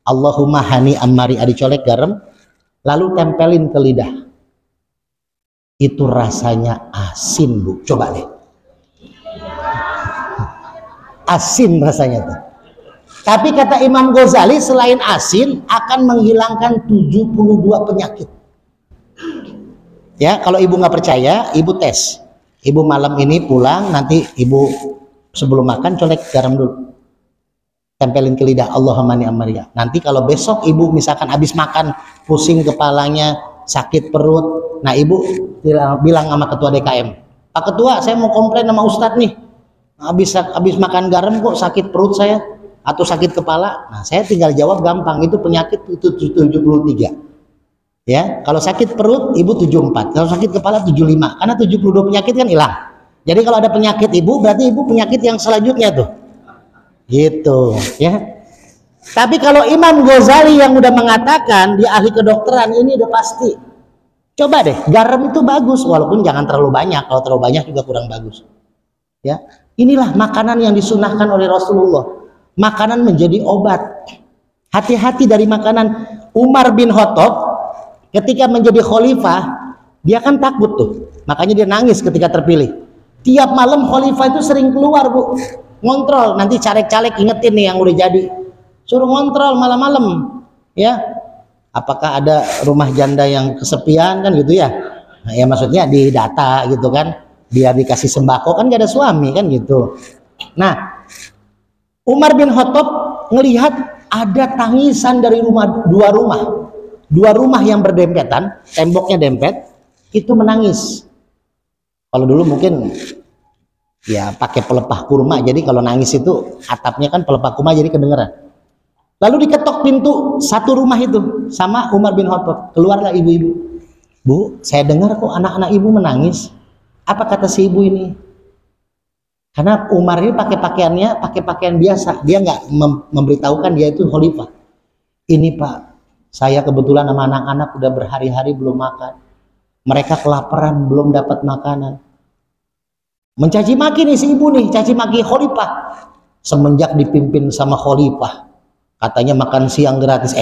Allahumma hani ammaria, dicolek garam, lalu tempelin ke lidah. Itu rasanya asin Bu, coba deh. Asin rasanya tuh. Tapi kata Imam Ghazali, selain asin akan menghilangkan 72 penyakit. Ya, kalau ibu nggak percaya, ibu tes. Ibu malam ini pulang, nanti ibu sebelum makan colek garam dulu, tempelin ke lidah, Allahumma ni ammaria. Nanti kalau besok ibu misalkan habis makan pusing kepalanya, sakit perut, nah ibu bilang sama ketua DKM, Pak Ketua, saya mau komplain sama Ustadz nih, habis makan garam kok sakit perut saya atau sakit kepala. Nah, saya tinggal jawab gampang, itu penyakit itu 73. Ya, kalau sakit perut ibu 74, kalau sakit kepala 75, karena 72 penyakit kan hilang. Jadi kalau ada penyakit ibu, berarti ibu penyakit yang selanjutnya tuh. Gitu, ya. Tapi kalau Imam Ghazali yang udah mengatakan, dia ahli kedokteran, ini udah pasti. Coba deh, garam itu bagus walaupun jangan terlalu banyak. Kalau terlalu banyak juga kurang bagus. Ya, inilah makanan yang disunahkan oleh Rasulullah. Makanan menjadi obat. Hati-hati dari makanan. Umar bin Khattab ketika menjadi khalifah, dia kan takut tuh. Makanya dia nangis ketika terpilih. Tiap malam khalifah itu sering keluar, Bu. Ngontrol, nanti caleg-caleg ingetin nih yang udah jadi. Suruh ngontrol malam-malam. Ya. Apakah ada rumah janda yang kesepian kan gitu ya. Nah, ya maksudnya di data gitu kan. Biar dikasih sembako kan gak ada suami kan gitu. Nah, Umar bin Khattab ngelihat ada tangisan dari dua rumah yang berdempetan, temboknya dempet, itu menangis. Kalau dulu mungkin ya pakai pelepah kurma, jadi kalau nangis itu atapnya kan pelepah kurma jadi kedengeran. Lalu diketok pintu satu rumah itu sama Umar bin Khattab. Keluarlah ibu-ibu. Bu, saya dengar kok anak-anak ibu menangis. Apa kata si ibu ini? Karena Umar ini pakai pakaian biasa. Dia nggak memberitahukan dia itu khalifah. Ini Pak, saya kebetulan sama anak-anak udah berhari-hari belum makan. Mereka kelaparan, belum dapat makanan. Mencaci maki nih si ibu nih, caci maki khalifah. Semenjak dipimpin sama khalifah, katanya makan siang gratis.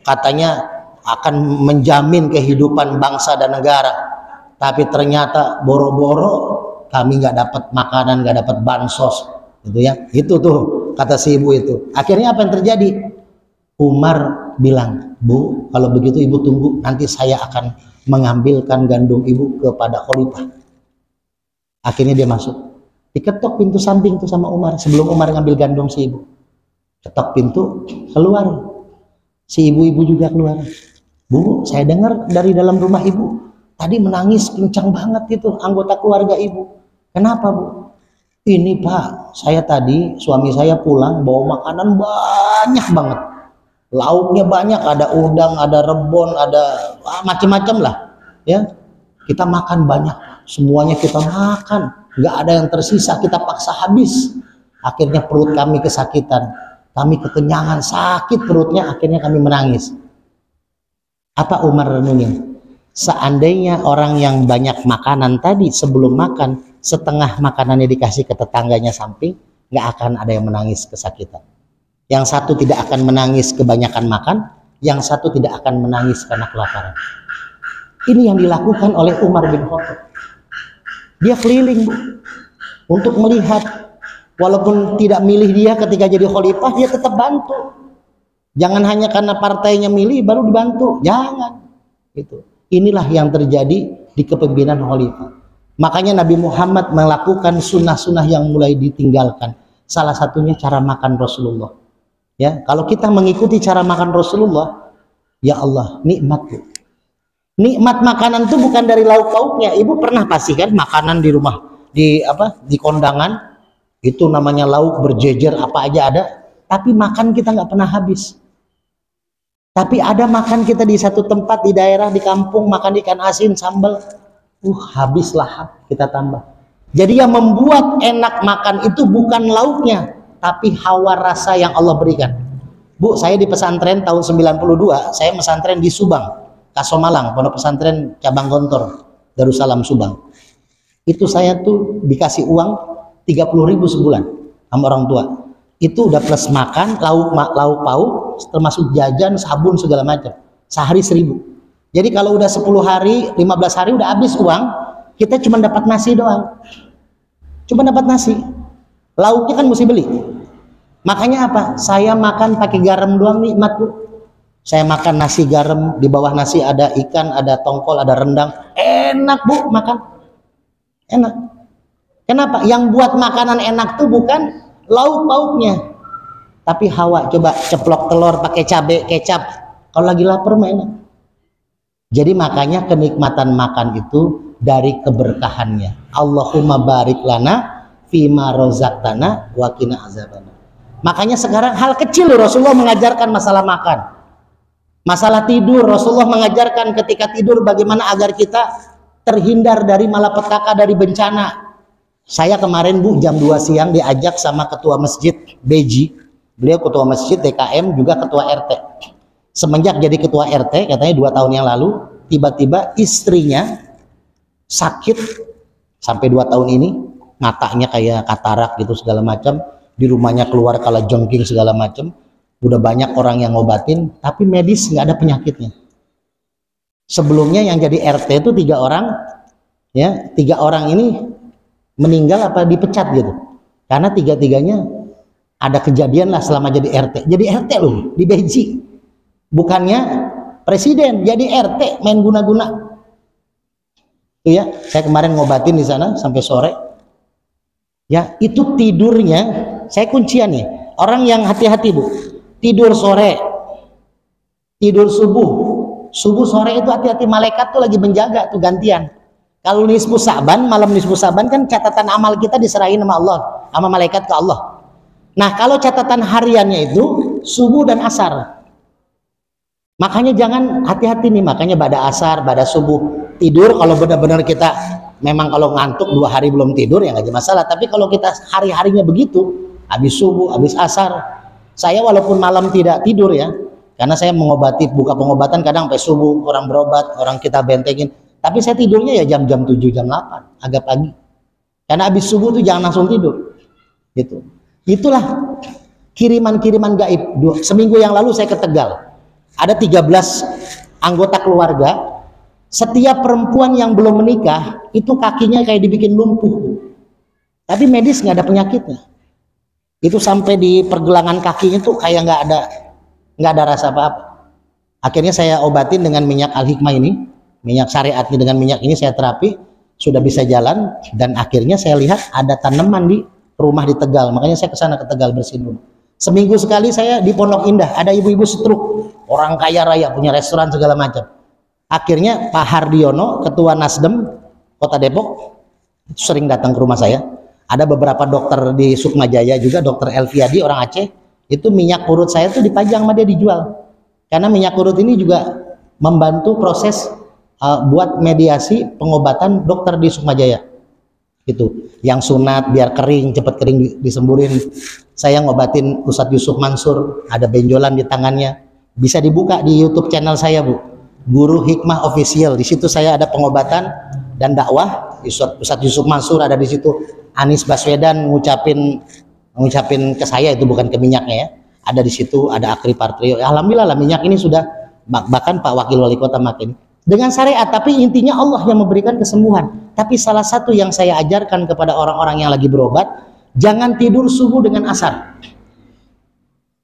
Katanya akan menjamin kehidupan bangsa dan negara. Tapi ternyata boro-boro kami nggak dapat makanan, nggak dapat bansos, gitu ya. Itu tuh kata si ibu itu. Akhirnya apa yang terjadi? Umar bilang, Bu, kalau begitu ibu tunggu, nanti saya akan mengambilkan gandum ibu kepada khalifah. Akhirnya dia masuk, diketok pintu samping tuh sama Umar sebelum Umar ngambil gandum si ibu. Ketok pintu, keluar si ibu-ibu juga keluar. Bu, saya dengar dari dalam rumah ibu tadi menangis kencang banget itu anggota keluarga ibu. Kenapa, Bu? Ini Pak, saya tadi suami saya pulang bawa makanan banyak banget. Lauknya banyak, ada udang, ada rebon, ada macam-macam lah, ya. Kita makan banyak, semuanya kita makan, nggak ada yang tersisa, kita paksa habis. Akhirnya perut kami kesakitan, kami kekenyangan, sakit perutnya, akhirnya kami menangis. Apa Umar renungin? Seandainya orang yang banyak makanan tadi sebelum makan, setengah makanannya dikasih ke tetangganya samping, nggak akan ada yang menangis kesakitan. Yang satu tidak akan menangis kebanyakan makan, yang satu tidak akan menangis karena kelaparan. Ini yang dilakukan oleh Umar bin Khattab. Dia keliling, Bu, untuk melihat, walaupun tidak milih dia ketika jadi khalifah, dia tetap bantu. Jangan hanya karena partainya milih baru dibantu, jangan. Gitu. Inilah yang terjadi di kepemimpinan khalifah. Makanya Nabi Muhammad melakukan sunnah-sunnah yang mulai ditinggalkan. Salah satunya cara makan Rasulullah. Ya, kalau kita mengikuti cara makan Rasulullah, ya Allah, nikmat, Bu. Nikmat makanan itu bukan dari lauk pauknya. Ibu pernah pasti kan makanan di rumah, di kondangan itu namanya lauk berjejer apa aja ada, tapi makan kita nggak pernah habis. Tapi ada makan kita di satu tempat di daerah di kampung makan ikan asin sambal, habis lahap kita tambah. Jadi yang membuat enak makan itu bukan lauknya, tapi hawa rasa yang Allah berikan. Bu, saya di pesantren tahun 92, saya pesantren di Subang, Kasomalang, pondok pesantren cabang Gontor, Darussalam Subang. Itu saya tuh dikasih uang 30.000 sebulan sama orang tua. Itu udah plus makan, lauk pauk, termasuk jajan, sabun segala macam. Sehari 1.000. Jadi kalau udah 10 hari, 15 hari udah habis uang, kita cuma dapat nasi doang. Cuma dapat nasi. Lauknya kan mesti beli. Makanya apa? Saya makan pakai garam doang nikmat, Bu. Saya makan nasi garam, di bawah nasi ada ikan, ada tongkol, ada rendang. Enak, Bu, makan. Enak. Kenapa? Yang buat makanan enak tuh bukan lauk pauknya, tapi hawa. Coba ceplok telur pakai cabai, kecap. Kalau lagi lapar mah enak. Jadi makanya kenikmatan makan itu dari keberkahannya. Allahumma barik lana fima rozaqtana wa qina azabana. Makanya sekarang hal kecil Rasulullah mengajarkan masalah makan. Masalah tidur, Rasulullah mengajarkan ketika tidur bagaimana agar kita terhindar dari malapetaka, dari bencana. Saya kemarin, Bu, jam 2 siang diajak sama ketua masjid Beji. Beliau ketua masjid DKM juga ketua RT. Semenjak jadi ketua RT, katanya 2 tahun yang lalu, tiba-tiba istrinya sakit sampai 2 tahun ini, matanya kayak katarak gitu segala macam, di rumahnya keluar kala jengking segala macam, udah banyak orang yang ngobatin, tapi medis nggak ada penyakitnya. Sebelumnya yang jadi RT itu 3 orang, ya 3 orang ini meninggal apa dipecat gitu, karena 3-3-nya ada kejadian lah selama jadi RT. Jadi RT loh di Beji, bukannya presiden, jadi RT main guna-guna. Itu ya, saya kemarin ngobatin di sana sampai sore. Ya, itu tidurnya, saya kuncian nih. Orang yang hati-hati Bu, tidur sore, tidur subuh sore itu hati-hati, malaikat tuh lagi menjaga tuh gantian. Kalau nisfu Sa'ban, malam nisfu Sa'ban kan catatan amal kita diserahin sama Allah, sama malaikat ke Allah. Nah, kalau catatan hariannya itu subuh dan asar. Makanya jangan, hati-hati nih, makanya pada asar, pada subuh tidur. Kalau benar-benar kita memang kalau ngantuk 2 hari belum tidur ya nggak ada masalah, tapi kalau kita hari-harinya begitu, habis subuh, habis asar, saya walaupun malam tidak tidur ya, karena saya mengobati, buka pengobatan kadang sampai subuh, orang berobat, orang kita bentengin, tapi saya tidurnya ya jam-jam 7, jam 8, agak pagi, karena habis subuh tuh jangan langsung tidur gitu. Itulah kiriman-kiriman gaib. Seminggu yang lalu saya ke Tegal, ada 13 anggota keluarga. Setiap perempuan yang belum menikah itu kakinya kayak dibikin lumpuh, tapi medis nggak ada penyakitnya. Itu sampai di pergelangan kakinya tuh kayak nggak ada rasa apa-apa. Akhirnya saya obatin dengan minyak Al-Hikmah ini, minyak syariat ini, dengan minyak ini saya terapi, sudah bisa jalan. Dan akhirnya saya lihat ada tanaman di rumah di Tegal, makanya saya kesana ke Tegal bersihin rumah. Seminggu sekali saya di Pondok Indah, ada ibu-ibu setruk, orang kaya raya, punya restoran segala macam. Akhirnya Pak Hardiono, ketua Nasdem Kota Depok, sering datang ke rumah saya. Ada beberapa dokter di Sukmajaya juga, dokter Elviadi orang Aceh, itu minyak urut saya tuh dipajang sama dia, dijual. Karena minyak urut ini juga membantu proses buat mediasi pengobatan dokter di Sukmajaya. Gitu. Yang sunat biar kering, cepat kering disemburin. Saya ngobatin Ustadz Yusuf Mansur, ada benjolan di tangannya. Bisa dibuka di YouTube channel saya, Bu. Guru Hikmah Official. Di situ saya ada pengobatan dan dakwah. Ustadz Yusuf Mansur ada di situ. Anies Baswedan ngucapin ke saya, itu bukan ke minyaknya ya. Ada di situ, ada Akri Partrio. Alhamdulillah lah, minyak ini sudah, bahkan Pak Wakil Wali Kota makin dengan syariat, tapi intinya Allah yang memberikan kesembuhan. Tapi salah satu yang saya ajarkan kepada orang-orang yang lagi berobat, jangan tidur subuh dengan asar.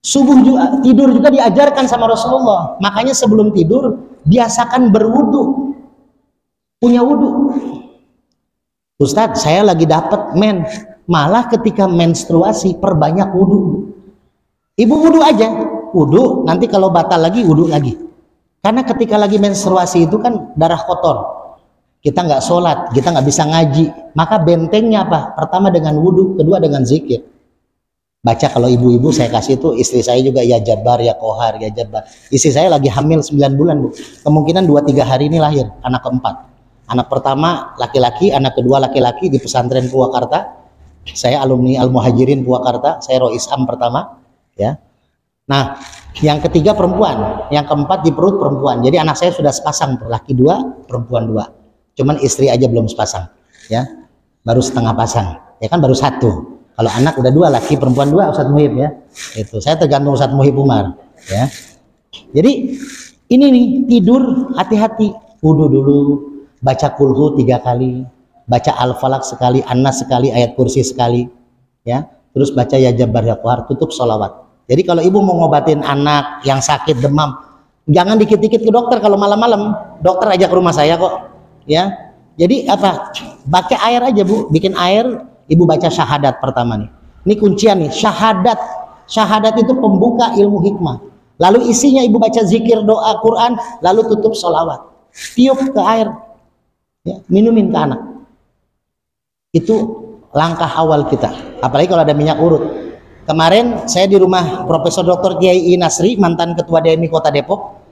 Subuh juga, tidur juga diajarkan sama Rasulullah. Makanya sebelum tidur biasakan berwudu, punya wudu. Ustadz, saya lagi dapat malah ketika menstruasi perbanyak wudu. Ibu wudu aja, wudu, nanti kalau batal lagi wudu lagi. Karena ketika lagi menstruasi itu kan darah kotor, kita nggak sholat, kita nggak bisa ngaji. Maka bentengnya apa? Pertama dengan wudu, kedua dengan zikir. Baca, kalau ibu-ibu saya kasih itu, istri saya juga ya Jabbar, ya Kohar, ya Jabbar. Istri saya lagi hamil 9 bulan Bu. Kemungkinan 2-3 hari ini lahir anak keempat. Anak pertama laki-laki, anak kedua laki-laki di pesantren Purwakarta. Saya alumni Al-Muhajirin Purwakarta, saya Roisam pertama ya. Nah, yang ketiga perempuan, yang keempat di perut perempuan. Jadi anak saya sudah sepasang, laki 2, perempuan 2. Cuman istri aja belum sepasang ya. Baru setengah pasang. Ya kan baru 1. Kalau anak udah 2, laki perempuan 2, Ustadz Muhib ya. Itu saya tergantung Ustadz Muhib Umar ya. Jadi ini nih, tidur hati-hati, wudu dulu, baca kulhu 3 kali, baca Al-Falaq sekali, An-Nas sekali, ayat kursi sekali ya. Terus baca ya Jabbar ya Qahar, tutup sholawat. Jadi kalau ibu mau ngobatin anak yang sakit demam, jangan dikit-dikit ke dokter. Kalau malam-malam dokter ajak ke rumah saya kok ya. Jadi apa, pakai air aja Bu, bikin air. Ibu baca syahadat pertama nih. Ini kuncian nih, syahadat. Syahadat itu pembuka ilmu hikmah. Lalu isinya ibu baca zikir, doa, Quran, lalu tutup sholawat. Tiup ke air, ya, minumin ke anak. Itu langkah awal kita. Apalagi kalau ada minyak urut. Kemarin saya di rumah Profesor Dr. Kiai Nasri, mantan Ketua DMI Kota Depok.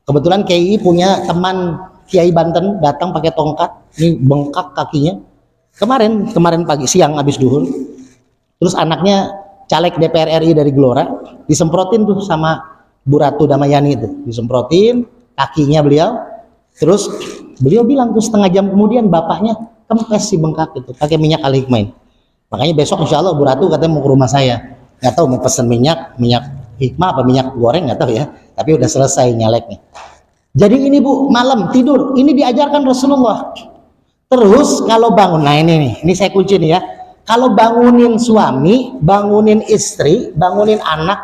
Kebetulan Kiai punya teman Kiai Banten, datang pakai tongkat, ini bengkak kakinya. Kemarin pagi siang habis duhur, terus anaknya caleg DPR RI dari Gelora disemprotin tuh sama Bu Ratu Damayani, itu disemprotin kakinya beliau, Terus beliau bilang tuh setengah jam kemudian bapaknya kempes si bengkak itu pakai minyak Al-Hikmah. Makanya besok insya Allah Bu Ratu katanya mau ke rumah saya. Nggak tahu mau pesen minyak hikmah apa minyak goreng nggak tahu ya. Tapi udah selesai nyaleknya. Jadi ini Bu, malam tidur ini diajarkan Rasulullah. Terus kalau bangun, nah ini saya kunci nih ya. Kalau bangunin suami, bangunin istri, bangunin anak,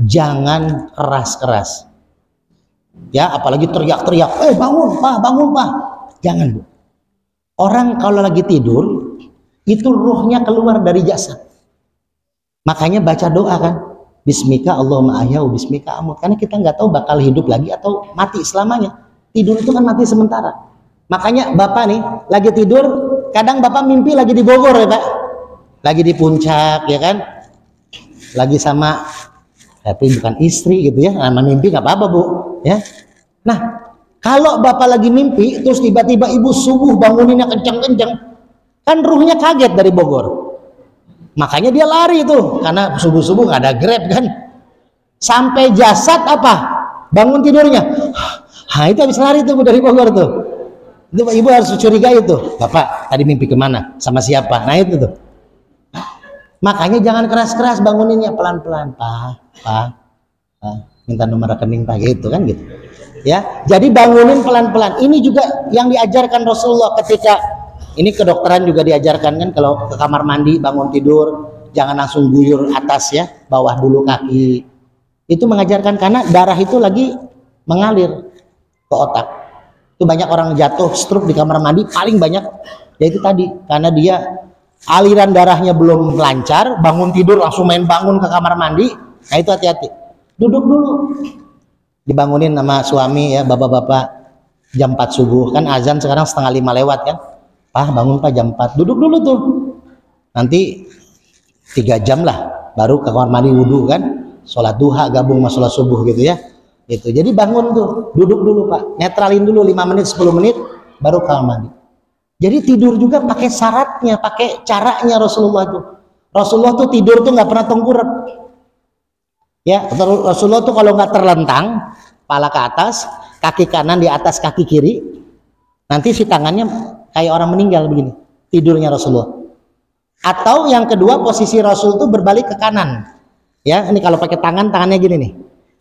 jangan keras-keras. Ya, apalagi teriak-teriak, bangun pak, jangan Bu. Orang kalau lagi tidur, itu ruhnya keluar dari jasad. Makanya baca doa kan, Bismika Allahumma ahyau, Bismika amut. Karena kita nggak tahu bakal hidup lagi atau mati selamanya. Tidur itu kan mati sementara. Makanya Bapak nih, lagi tidur, kadang Bapak mimpi lagi di Bogor ya Pak. Lagi di puncak ya kan, lagi sama tapi bukan istri gitu ya, nama mimpi nggak apa-apa Bu ya. Nah kalau Bapak lagi mimpi terus tiba-tiba ibu subuh banguninnya kencang-kencang, kan ruhnya kaget dari Bogor, makanya dia lari tuh karena subuh-subuh nggak ada Grab kan, sampai jasad apa bangun tidurnya, itu habis lari tuh dari Bogor tuh. Itu ibu harus curigai itu, Bapak tadi mimpi kemana sama siapa, nah itu tuh. Makanya jangan keras-keras banguninnya, pelan-pelan Pak, minta nomor rekening Pak, gitu kan gitu ya. Jadi bangunin pelan-pelan. Ini juga yang diajarkan Rasulullah ketika ini kedokteran juga diajarkan kan, kalau ke kamar mandi bangun tidur jangan langsung guyur atas ya, bawah dulu kaki. Itu mengajarkan karena darah itu lagi mengalir ke otak. Itu banyak orang jatuh stroke di kamar mandi paling banyak yaitu tadi karena dia aliran darahnya belum lancar, bangun tidur langsung main bangun ke kamar mandi. Nah itu hati-hati, duduk dulu, dibangunin sama suami ya, bapak-bapak jam 4 subuh kan, azan sekarang 4:30 lewat kan, Pak bangun Pak jam 4, duduk dulu tuh, nanti 3 jam lah baru ke kamar mandi wudhu kan, sholat duha gabung sama sholat subuh gitu ya, gitu. Jadi bangun tuh, duduk dulu Pak, netralin dulu 5 menit 10 menit baru ke kamar mandi. Jadi tidur juga pakai syaratnya, pakai caranya Rasulullah tuh. Rasulullah tuh tidur tuh nggak pernah tengkurap. Ya, Rasulullah tuh kalau nggak terlentang, kepala ke atas, kaki kanan di atas kaki kiri, nanti si tangannya kayak orang meninggal begini. Tidurnya Rasulullah. Atau yang kedua posisi Rasul tuh berbalik ke kanan. Ya, ini kalau pakai tangannya gini nih.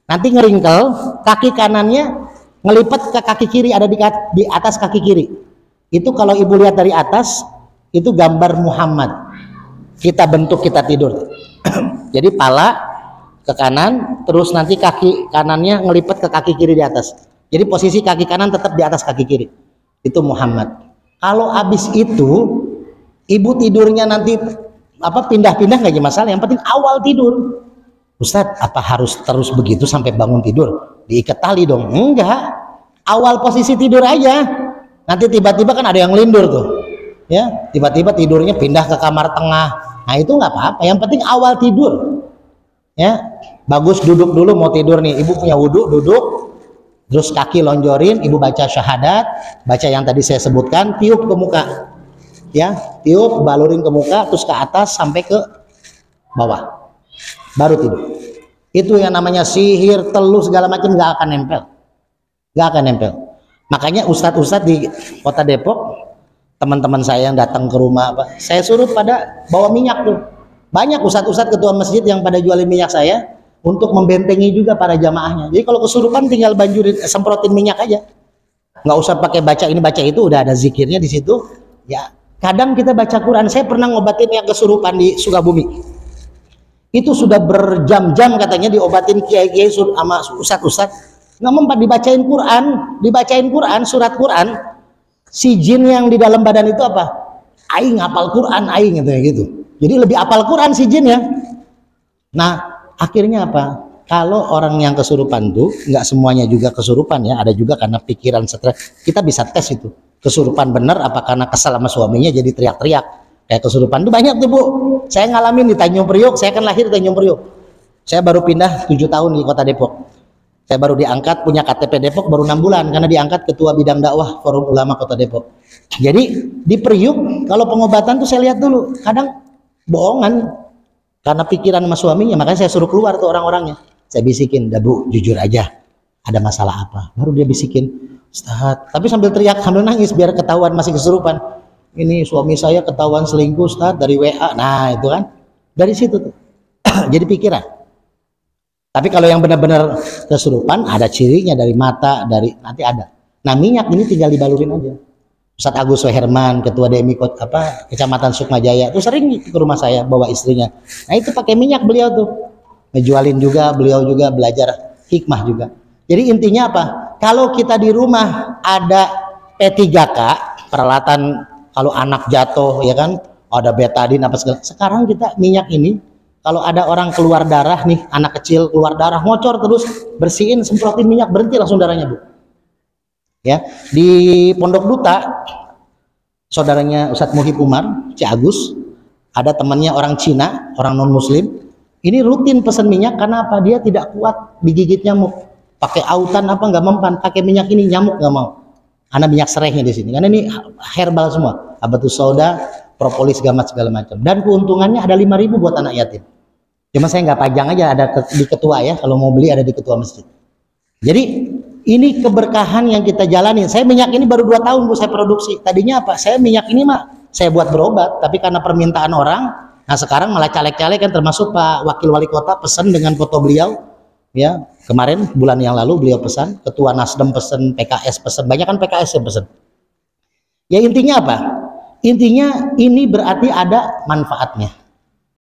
Nanti ngeringkel, kaki kanannya ngelipet ke kaki kiri, ada di atas kaki kiri. Itu kalau ibu lihat dari atas itu gambar Muhammad, kita bentuk kita tidur. Jadi pala ke kanan, terus nanti kaki kanannya ngelipet ke kaki kiri di atas. Jadi posisi kaki kanan tetap di atas kaki kiri, itu Muhammad. Kalau habis itu ibu tidurnya nanti apa pindah-pindah nggak jadi masalah, yang penting awal tidur. Ustadz, apa harus terus begitu sampai bangun tidur? Diikat tali dong? Enggak, awal posisi tidur aja. Nanti tiba-tiba kan ada yang lindur tuh ya, tiba-tiba tidurnya pindah ke kamar tengah, nah itu nggak apa-apa, yang penting awal tidur ya. Bagus duduk dulu, mau tidur nih, ibu punya wudhu, duduk terus kaki lonjorin, ibu baca syahadat, baca yang tadi saya sebutkan, tiup ke muka ya, tiup balurin ke muka terus ke atas sampai ke bawah baru tidur. Itu yang namanya sihir, teluh segala macam nggak akan nempel, nggak akan nempel. Makanya ustadz-ustadz di kota Depok, teman-teman saya yang datang ke rumah apa, saya suruh pada bawa minyak tuh. Banyak ustadz-ustadz ketua masjid yang pada jualin minyak saya untuk membentengi juga para jamaahnya. Jadi kalau kesurupan tinggal banjurin, semprotin minyak aja, nggak usah pakai baca ini baca itu, udah ada zikirnya di situ. Ya kadang kita baca Quran. Saya pernah ngobatin yang kesurupan di Sukabumi. Itu sudah berjam-jam katanya diobatin kiai-kiai sama ustadz-ustadz. Nggak mempat dibacain Quran, surat Quran, si jin yang di dalam badan itu apa? Aing hafal Quran, aing gitu. Jadi lebih hafal Quran si jin ya. Nah akhirnya apa? Kalau orang yang kesurupan tuh nggak semuanya juga kesurupan ya, ada juga karena pikiran stres. Kita bisa tes itu kesurupan bener apa karena kesal sama suaminya jadi teriak-teriak. Kayak kesurupan tuh banyak tuh Bu. Saya ngalamin di Tanjung Priok, saya kan lahir di Tanjung Priok. Saya baru pindah 7 tahun di kota Depok. Saya baru diangkat punya KTP Depok baru 6 bulan karena diangkat ketua bidang dakwah Forum Ulama Kota Depok. Jadi di Priuk kalau pengobatan tuh saya lihat dulu kadang bohongan karena pikiran sama suaminya, makanya saya suruh keluar tuh orang-orangnya. Saya bisikin, "Dah Bu, jujur aja, ada masalah apa?" Baru dia bisikin, Ustaz, tapi sambil teriak, sambil nangis biar ketahuan masih kesurupan. Ini suami saya ketahuan selingkuh Ustaz dari WA. Nah itu kan dari situ tuh. Jadi pikiran. Tapi kalau yang benar-benar kesurupan ada cirinya dari mata, dari nanti ada. Nah minyak ini tinggal dibalurin aja. Ustaz Agus Weherman, ketua DMI Kecamatan Sukmajaya, itu sering ke rumah saya bawa istrinya. Nah itu pakai minyak beliau tuh. Ngejualin juga, beliau juga belajar hikmah juga. Jadi intinya apa? Kalau kita di rumah ada P3K, peralatan kalau anak jatuh ya kan, ada betadin apa segala. Sekarang kita minyak ini, kalau ada orang keluar darah nih, anak kecil keluar darah, ngocor terus, bersihin, semprotin minyak, berhenti langsung darahnya Bu. Ya, di Pondok Duta, saudaranya Ustadz Muhib Umar, Ci Agus, ada temannya orang Cina, orang non Muslim. Ini rutin pesan minyak karena apa? Dia tidak kuat digigit nyamuk. Pakai autan apa nggak mempan, pakai minyak ini nyamuk nggak mau. Ada minyak serehnya di sini, karena ini herbal semua, habatus sauda, propolis, gamat segala macam. Dan keuntungannya ada 5.000 buat anak yatim. Cuma saya nggak pajang aja, ada di ketua ya, kalau mau beli ada di ketua masjid. Jadi ini keberkahan yang kita jalani. Saya minyak ini baru 2 tahun Bu saya produksi. Tadinya apa? Saya minyak ini saya buat berobat, tapi karena permintaan orang, nah sekarang malah caleg-caleg kan, termasuk Pak Wakil Wali Kota pesan dengan foto beliau. Ya, kemarin bulan yang lalu beliau pesan, ketua Nasdem pesan, PKS pesan, banyak kan PKS yang pesan. Ya intinya apa? Intinya ini berarti ada manfaatnya.